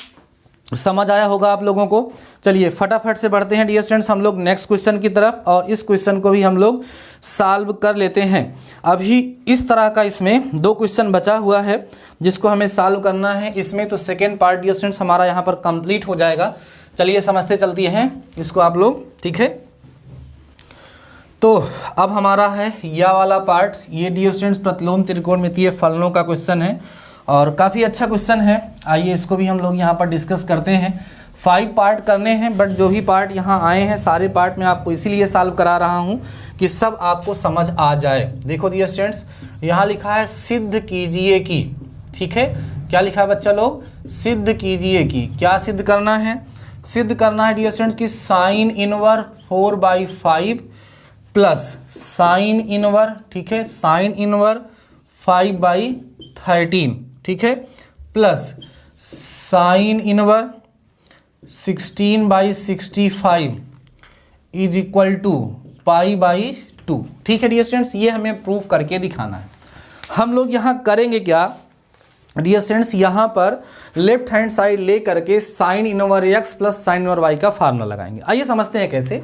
Speaker 1: समझ आया होगा आप लोगों को। चलिए फटाफट से बढ़ते हैं डियर स्टूडेंट्स हम लोग नेक्स्ट क्वेश्चन की तरफ, और इस क्वेश्चन को भी हम लोग सॉल्व कर लेते हैं। अभी इस तरह का इसमें 2 क्वेश्चन बचा हुआ है जिसको हमें सॉल्व करना है इसमें, तो सेकेंड पार्ट डियर स्टूडेंट्स हमारा यहाँ पर कंप्लीट हो जाएगा। चलिए समझते चलती हैं इसको आप लोग, ठीक है। तो अब हमारा है यह वाला पार्ट, ये डियर स्टूडेंट्स प्रतिलोम त्रिकोणमितीय फलनों का क्वेश्चन है और काफ़ी अच्छा क्वेश्चन है। आइए इसको भी हम लोग यहाँ पर डिस्कस करते हैं। 5 पार्ट करने हैं, बट जो भी पार्ट यहाँ आए हैं सारे पार्ट मैं आपको इसीलिए सॉल्व करा रहा हूँ कि सब आपको समझ आ जाए। देखो डियर स्टूडेंट्स यहाँ लिखा है सिद्ध कीजिए कि, ठीक है, क्या लिखा है बच्चा लोग, सिद्ध कीजिए कि, क्या सिद्ध करना है, सिद्ध करना है डियर स्टूडेंट्स कि sine inverse 4/5 plus sine inverse, ठीक है, साइन इनवर 5/13, ठीक है, plus sine inverse 16/65 is equal to π/2। ठीक है डियर स्टूडेंट्स, ये हमें प्रूव करके दिखाना है। हम लोग यहाँ करेंगे क्या डियर स्टूडेंट्स, यहाँ पर लेफ्ट हैंड साइड ले करके sine inverse x plus sine inverse y का फार्मूला लगाएंगे। आइए समझते हैं कैसे।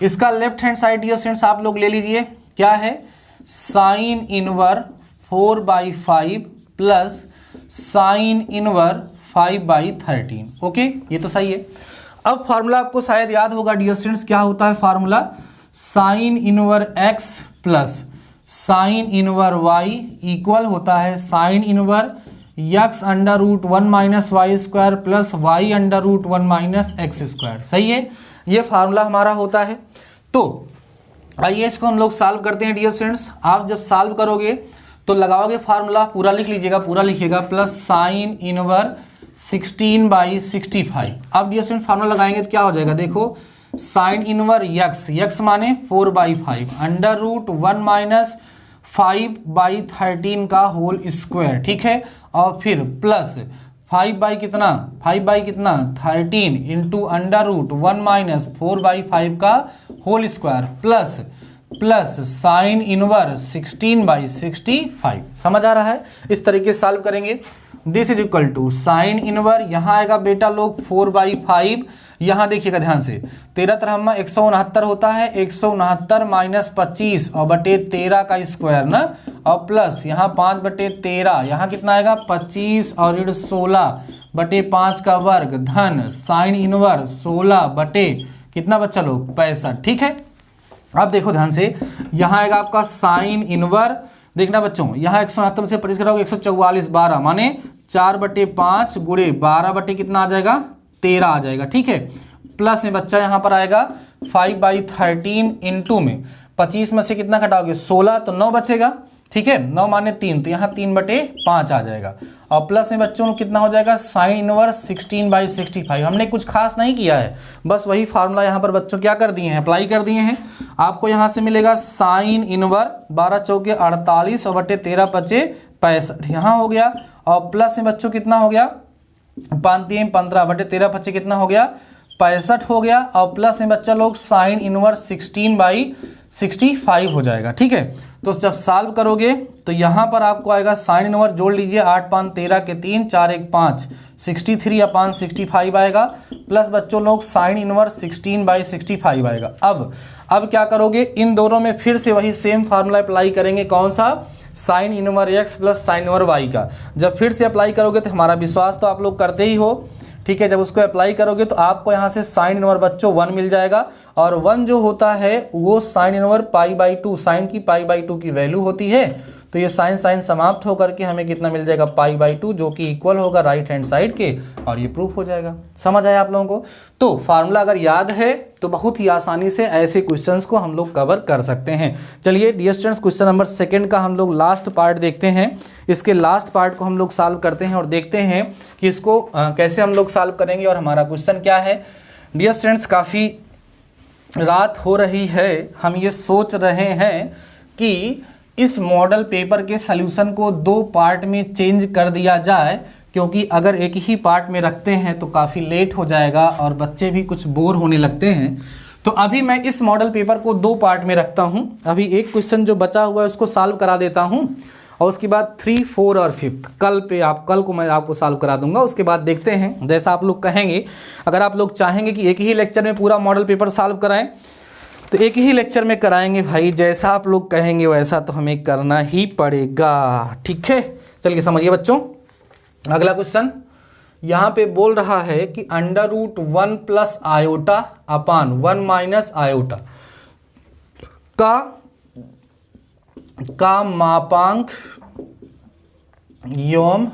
Speaker 1: इसका left hand side dear students आप लोग ले लीजिए, क्या है sine inverse 4/5 plus sine inverse 5/13। Okay, ये तो सही है। अब फार्मूला आपको शायद याद होगा डियर स्टूडेंट्स, क्या होता है formula, sine inverse x plus sine inverse y equal होता है sine inverse x under root 1 minus y square plus y under root 1 minus x square. सही है, ये फार्मूला हमारा होता है। तो आइए इसको हम लोग सॉल्व करते हैं डियर स्टूडेंट्स। आप जब सॉल्व करोगे तो लगाओगे फार्मूला, पूरा लिख लीजिएगा, पूरा लिखिएगा, प्लस साइन इनवर 16/65। अब डियर स्टूडेंट फार्मूला लगाएंगे तो क्या हो जाएगा, देखो साइन इनवर यक्स, यक्स माने 4/5 अंडर रूट 1 माइनस 5/13 का होल स्क्वायर, ठीक है, और फिर प्लस 5/कितना 13 इंटू अंडर रूट 1 माइनस 4/5 का whole square plus sine inverse 16/65। समझ आ रहा है, इस तरीके से सॉल्व करेंगे। This is equal to sine inverse, यहाँ आएगा बेटा लोग 4/5, यहाँ देखिएगा ध्यान से, 13 तरह 169 होता है, 169 माइनस 25 और बटे 13 का स्क्वायर ना, और प्लस यहाँ 5/13, यहाँ कितना आएगा 25 और 16/5 का वर्ग धन साइन इनवर 16 बटे कितना बच्चा लोग 65। ठीक है, अब देखो ध्यान से, यहाँ आएगा आपका साइन इनवर, देखना बच्चों यहाँ 169 से 25 कराओगे 144 12 माने 4/5 गुणे 12 बटे कितना आ जाएगा 13 आ जाएगा। ठीक है, प्लस में बच्चा यहाँ पर आएगा 5/13 इंटू में 25 में से कितना घटाओगे 16, तो 9 बचेगा, ठीक है, 9 माने 3, तो यहाँ 3/5 आ जाएगा। और प्लस में बच्चों कितना हो जाएगा, साइन इनवर्स 16/65। हमने कुछ खास नहीं किया है, बस वही फार्मूला यहाँ पर बच्चों क्या कर दिए हैं, अप्लाई कर दिए हैं। आपको यहाँ से मिलेगा साइन इनवर्स 12 चौके 48 और बटे 13 पचे 65 यहाँ हो गया। और प्लस में बच्चों कितना हो गया, 5 3 15 बटे 13 पचे कितना हो गया, 65 हो गया। और प्लस में बच्चा लोग साइन इनवर्स 16/65 हो जाएगा। ठीक है, तो जब सॉल्व करोगे तो यहाँ पर आपको आएगा साइन इनवर्स, जोड़ लीजिए 8 5 13 के 3 4 1 5 63/65 आएगा। प्लस बच्चों लोग साइन इनवर्स 16/65 आएगा। अब क्या करोगे, इन दोनों में फिर से वही सेम फार्मूला अप्लाई करेंगे। कौन सा, sine inverse x plus sine inverse y का। जब फिर से अप्लाई करोगे तो हमारा विश्वास तो आप लोग करते ही हो, ठीक है। जब उसको अप्लाई करोगे तो आपको यहाँ से साइन इनवर्स बच्चों 1 मिल जाएगा। और 1 जो होता है वो साइन इनवर्स π/2, साइन की π/2 की वैल्यू होती है। तो ये साइन साइन समाप्त होकर के हमें कितना मिल जाएगा, π/2, जो कि इक्वल होगा राइट हैंड साइड के, और ये प्रूफ हो जाएगा। समझ आया आप लोगों को। तो फार्मूला अगर याद है तो बहुत ही आसानी से ऐसे क्वेश्चंस को हम लोग कवर कर सकते हैं। चलिए डियर स्टूडेंट्स, क्वेश्चन नंबर 2 का हम लोग लास्ट पार्ट देखते हैं। इसके लास्ट पार्ट को हम लोग सॉल्व करते हैं और देखते हैं कि इसको कैसे हम लोग सॉल्व करेंगे और हमारा क्वेश्चन क्या है। डियर स्टूडेंट्स, काफ़ी रात हो रही है, हम ये सोच रहे हैं कि इस मॉडल पेपर के सल्यूशन को 2 पार्ट में चेंज कर दिया जाए, क्योंकि अगर एक ही पार्ट में रखते हैं तो काफ़ी लेट हो जाएगा और बच्चे भी कुछ बोर होने लगते हैं। तो अभी मैं इस मॉडल पेपर को 2 पार्ट में रखता हूं। अभी एक क्वेश्चन जो बचा हुआ है उसको सॉल्व करा देता हूं, और उसके बाद 3, 4 और 5 कल को मैं आपको सॉल्व करा दूंगा। उसके बाद देखते हैं, जैसा आप लोग कहेंगे। अगर आप लोग चाहेंगे कि एक ही लेक्चर में पूरा मॉडल पेपर सॉल्व कराएं तो एक ही लेक्चर में कराएंगे भाई, जैसा आप लोग कहेंगे वैसा तो हमें करना ही पड़ेगा। ठीक है, चलिए समझिए बच्चों। अगला क्वेश्चन यहाँ पे बोल रहा है कि √1 प्लस आयोटा अपान 1 माइनस आयोटा का मापांक एवं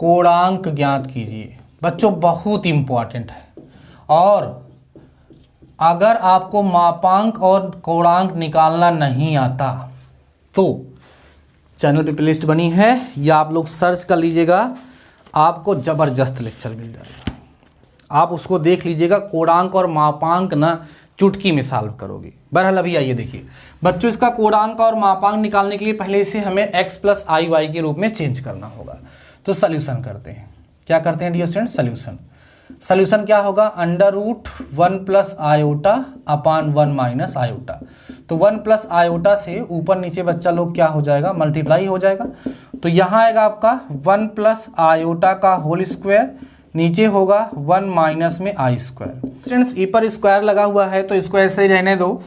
Speaker 1: कोणांक ज्ञात कीजिए। बच्चों बहुत इंपॉर्टेंट है, और अगर आपको मापांक और कोणांक निकालना नहीं आता तो चैनल पे प्लेलिस्ट बनी है, या आप लोग सर्च कर लीजिएगा, आपको ज़बरदस्त लेक्चर मिल जाएगा। आप उसको देख लीजिएगा, कोणांक और मापांक ना चुटकी में सॉल्व करोगे। बहरहाल अभी आइए देखिए बच्चों, इसका कोणांक और मापांक निकालने के लिए पहले इसे हमें x प्लस आई वाई के रूप में चेंज करना होगा। तो सोल्यूशन करते हैं। क्या करते हैं डियर स्टूडेंट, सोल्यूशन क्या होगा, √1 प्लस आयोटा अपान 1 माइनस आयोटा। तो 1 प्लस आयोटा से ऊपर नीचे बच्चा लोग क्या हो जाएगा, मल्टीप्लाई हो जाएगा। तो यहाँ आएगा आपका 1 प्लस आयोटा का होल स्क्वायर, नीचे होगा 1 माइनस में आई स्क्वायर। स्टूडेंट्स ई पर स्क्वायर लगा हुआ है तो स्क्वायर से ही रहने दो,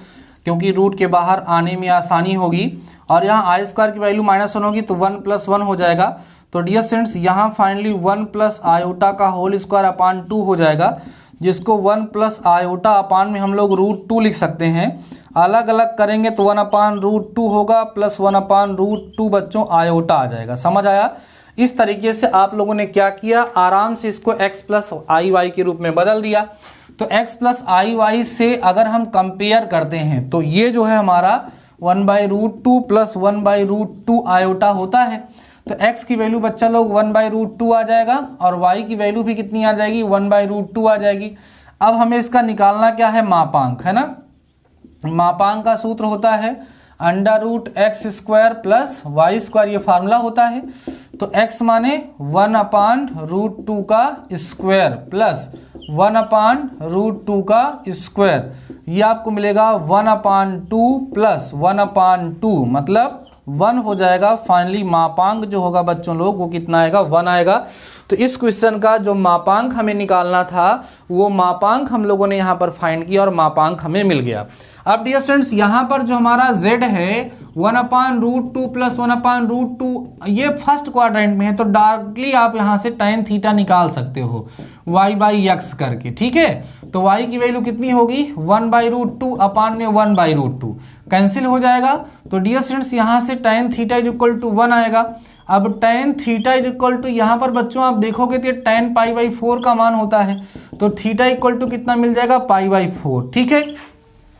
Speaker 1: क्योंकि रूट के बाहर आने में आसानी होगी। और यहाँ आई स्क्वायर की वैल्यू -1 होगी तो 1 + 1 हो जाएगा। तो डियर स्टूडेंट्स यहाँ फाइनली 1 प्लस आयोटा का होल स्क्वायर अपान 2 हो जाएगा, जिसको 1 प्लस आयोटा अपान में हम लोग √2 लिख सकते हैं। अलग अलग करेंगे तो 1/√2 होगा प्लस 1/√2 बच्चों आयोटा आ जाएगा। समझ आया। इस तरीके से आप लोगों ने क्या किया, आराम से इसको x प्लस आई वाई के रूप में बदल दिया। तो x प्लस आई वाई से अगर हम कंपेयर करते हैं तो ये जो है हमारा 1/√2 प्लस 1/√2 आयोटा होता है। तो x की वैल्यू बच्चा लोग 1/√2 आ जाएगा, और y की वैल्यू भी कितनी आ जाएगी, 1/√2 आ जाएगी। अब हमें इसका निकालना क्या है, मापांक, है ना। मापांक का सूत्र होता है √x² प्लस y², ये फार्मूला होता है। तो x माने 1/√2 का स्क्वायर प्लस 1/√2 का स्क्वायर, ये आपको मिलेगा 1/2 प्लस 1/2, मतलब 1 हो जाएगा। फाइनली मापांक जो होगा बच्चों लोग वो कितना आएगा, 1 आएगा। तो इस क्वेश्चन का जो मापांक हमें निकालना था वो मापांक हम लोगों ने यहाँ पर फाइंड किया और मापांक हमें मिल गया। अब डियर स्टूडेंट्स यहाँ पर जो हमारा z है 1/√2 प्लस 1/√2, ये फर्स्ट क्वाड्रेंट में है, तो डायरेक्टली आप यहाँ से tan थीटा निकाल सकते हो y/x करके। ठीक है, तो y की वैल्यू कितनी होगी, 1/√2 अपान में 1/√2 कैंसिल हो जाएगा। तो डियर स्टूडेंट्स यहाँ से tan थीटा = 1 आएगा। अब tan थीटा = यहाँ पर बच्चों आप देखोगे तो tan π/4 का मान होता है, तो थीटा = कितना मिल जाएगा, π/4। ठीक है,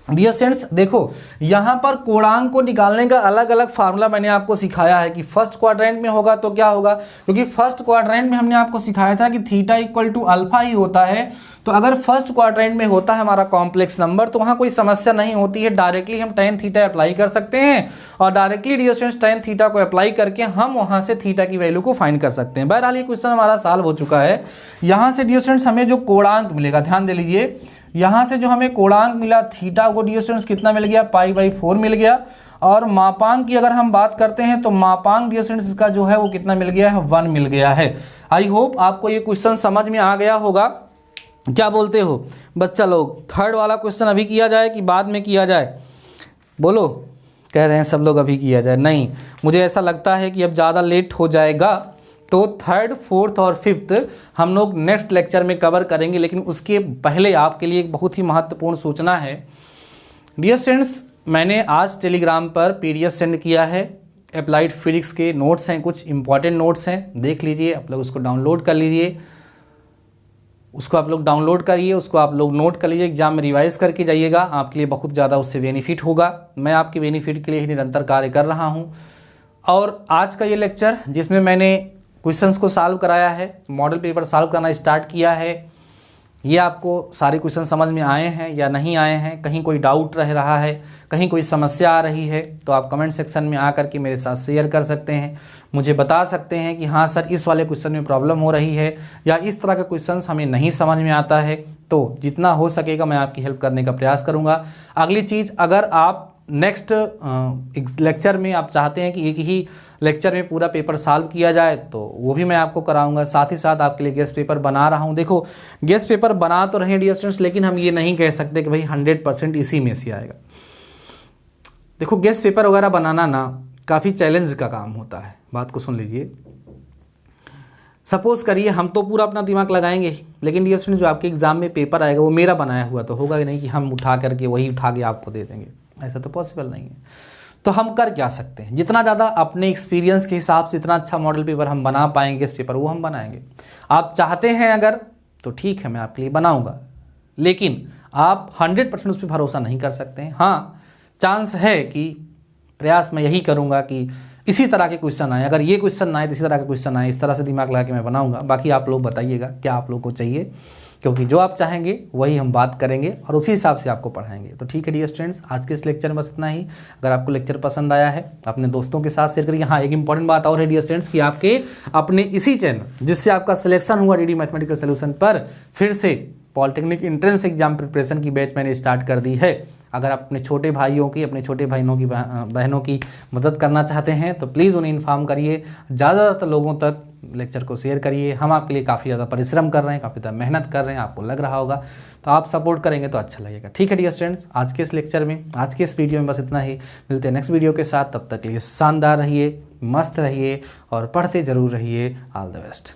Speaker 1: डियर स्टूडेंट्स देखो, यहाँ पर कोणांक को निकालने का अलग अलग फार्मूला मैंने आपको सिखाया है कि फर्स्ट क्वाड्रेंट में होगा तो क्या होगा, क्योंकि फर्स्ट क्वाड्रेंट में हमने आपको सिखाया था कि थीटा इक्वल टू अल्फा ही होता है। तो अगर फर्स्ट क्वाड्रेंट में होता है हमारा कॉम्प्लेक्स नंबर तो वहाँ कोई समस्या नहीं होती है, डायरेक्टली हम tan थीटा अप्लाई कर सकते हैं और directly dear students tan theta को अप्लाई करके हम वहाँ से थीटा की वैल्यू को फाइंड कर सकते हैं। बहरहाल ये क्वेश्चन हमारा सॉल्व हो चुका है। यहाँ से डियर स्टूडेंट्स हमें जो कोणांक मिलेगा, ध्यान दे लीजिए, यहाँ से जो हमें कोणांक मिला थीटा को डियर स्टूडेंट्स कितना मिल गया, π/4 मिल गया। और मापांक की अगर हम बात करते हैं तो मापांक डियर स्टूडेंट्स इसका जो है वो कितना मिल गया है, 1 मिल गया है। आई होप आपको ये क्वेश्चन समझ में आ गया होगा। क्या बोलते हो बच्चा लोग, थर्ड वाला क्वेश्चन अभी किया जाए कि बाद में किया जाए? बोलो, कह रहे हैं सब लोग अभी किया जाए। नहीं, मुझे ऐसा लगता है कि अब ज़्यादा लेट हो जाएगा, तो थर्ड, फोर्थ और फिफ्थ हम लोग नेक्स्ट लेक्चर में कवर करेंगे। लेकिन उसके पहले आपके लिए एक बहुत ही महत्वपूर्ण सूचना है। डियर स्टूडेंट्स, मैंने आज टेलीग्राम पर PDF सेंड किया है, अप्लाइड फिजिक्स के नोट्स हैं, कुछ इंपॉर्टेंट नोट्स हैं, देख लीजिए, आप लोग उसको डाउनलोड कर लीजिए, उसको आप लोग डाउनलोड करिए, उसको आप लोग नोट कर लीजिए, एग्जाम में रिवाइज करके जाइएगा, आपके लिए बहुत ज़्यादा उससे बेनिफिट होगा। मैं आपके बेनिफिट के लिए ही निरंतर कार्य कर रहा हूँ। और आज का ये लेक्चर जिसमें मैंने क्वेश्चंस को सॉल्व कराया है, मॉडल पेपर सॉल्व करना स्टार्ट किया है, ये आपको सारे क्वेश्चन समझ में आए हैं या नहीं आए हैं, कहीं कोई डाउट रह रहा है, कहीं कोई समस्या आ रही है, तो आप कमेंट सेक्शन में आकर के मेरे साथ शेयर कर सकते हैं, मुझे बता सकते हैं कि हाँ सर इस वाले क्वेश्चन में प्रॉब्लम हो रही है या इस तरह के क्वेश्चंस हमें नहीं समझ में आता है। तो जितना हो सकेगा मैं आपकी हेल्प करने का प्रयास करूँगा। अगली चीज़, अगर आप नेक्स्ट लेक्चर में आप चाहते हैं कि एक ही लेक्चर में पूरा पेपर सॉल्व किया जाए तो वो भी मैं आपको कराऊंगा। साथ ही साथ आपके लिए गेस्ट पेपर बना रहा हूं। देखो, गेस्ट पेपर बना तो रहे डियर स्टूडेंट्स, लेकिन हम ये नहीं कह सकते कि भाई 100% इसी में से आएगा। देखो, गेस्ट पेपर वगैरह बनाना ना काफ़ी चैलेंज का काम होता है। बात को सुन लीजिए, सपोज करिए हम तो पूरा अपना दिमाग लगाएंगे ही, लेकिन डियर स्टूडेंट जो आपके एग्जाम में पेपर आएगा वो मेरा बनाया हुआ तो होगा ही नहीं कि हम उठा करके वही उठा के आपको दे देंगे, ऐसा तो पॉसिबल नहीं है। तो हम कर क्या सकते हैं, जितना ज़्यादा अपने एक्सपीरियंस के हिसाब से जितना अच्छा मॉडल पेपर हम बना पाएंगे गेस्ट पेपर, वो हम बनाएंगे। आप चाहते हैं अगर तो ठीक है, मैं आपके लिए बनाऊंगा, लेकिन आप 100% उस पर भरोसा नहीं कर सकते हैं। हाँ, चांस है कि प्रयास मैं यही करूँगा कि इसी तरह के क्वेश्चन आए, अगर ये क्वेश्चन ना आए तो इसी तरह के क्वेश्चन आए, इस तरह से दिमाग लगा के मैं बनाऊँगा। बाकी आप लोग बताइएगा क्या आप लोग को चाहिए, क्योंकि जो आप चाहेंगे वही हम बात करेंगे और उसी हिसाब से आपको पढ़ाएंगे। तो ठीक है डियर स्टूडेंट्स, आज के इस लेक्चर में बस इतना ही। अगर आपको लेक्चर पसंद आया है अपने दोस्तों के साथ शेयर करिए। हाँ, एक इंपॉर्टेंट बात और है डियर स्टूडेंट्स कि आपके अपने इसी चैनल जिससे आपका सिलेक्शन हुआ DD मैथमेटिकल सोल्यूशन पर फिर से पॉलिटेक्निक एंट्रेंस एग्जाम प्रिपरेशन की बैच मैंने स्टार्ट कर दी है। अगर आप अपने छोटे भाइयों की, अपने छोटे बहनों की बहनों की मदद करना चाहते हैं तो प्लीज़ उन्हें इन्फॉर्म करिए, ज़्यादातर लोगों तक लेक्चर को शेयर करिए। हम आपके लिए काफ़ी ज़्यादा परिश्रम कर रहे हैं, काफ़ी ज़्यादा मेहनत कर रहे हैं, आपको लग रहा होगा, तो आप सपोर्ट करेंगे तो अच्छा लगेगा। ठीक है डियर स्टूडेंट्स, आज के इस लेक्चर में, आज के इस वीडियो में बस इतना ही। मिलते हैं नेक्स्ट वीडियो के साथ, तब तक के लिए शानदार रहिए, मस्त रहिए और पढ़ते ज़रूर रहिए। All the best.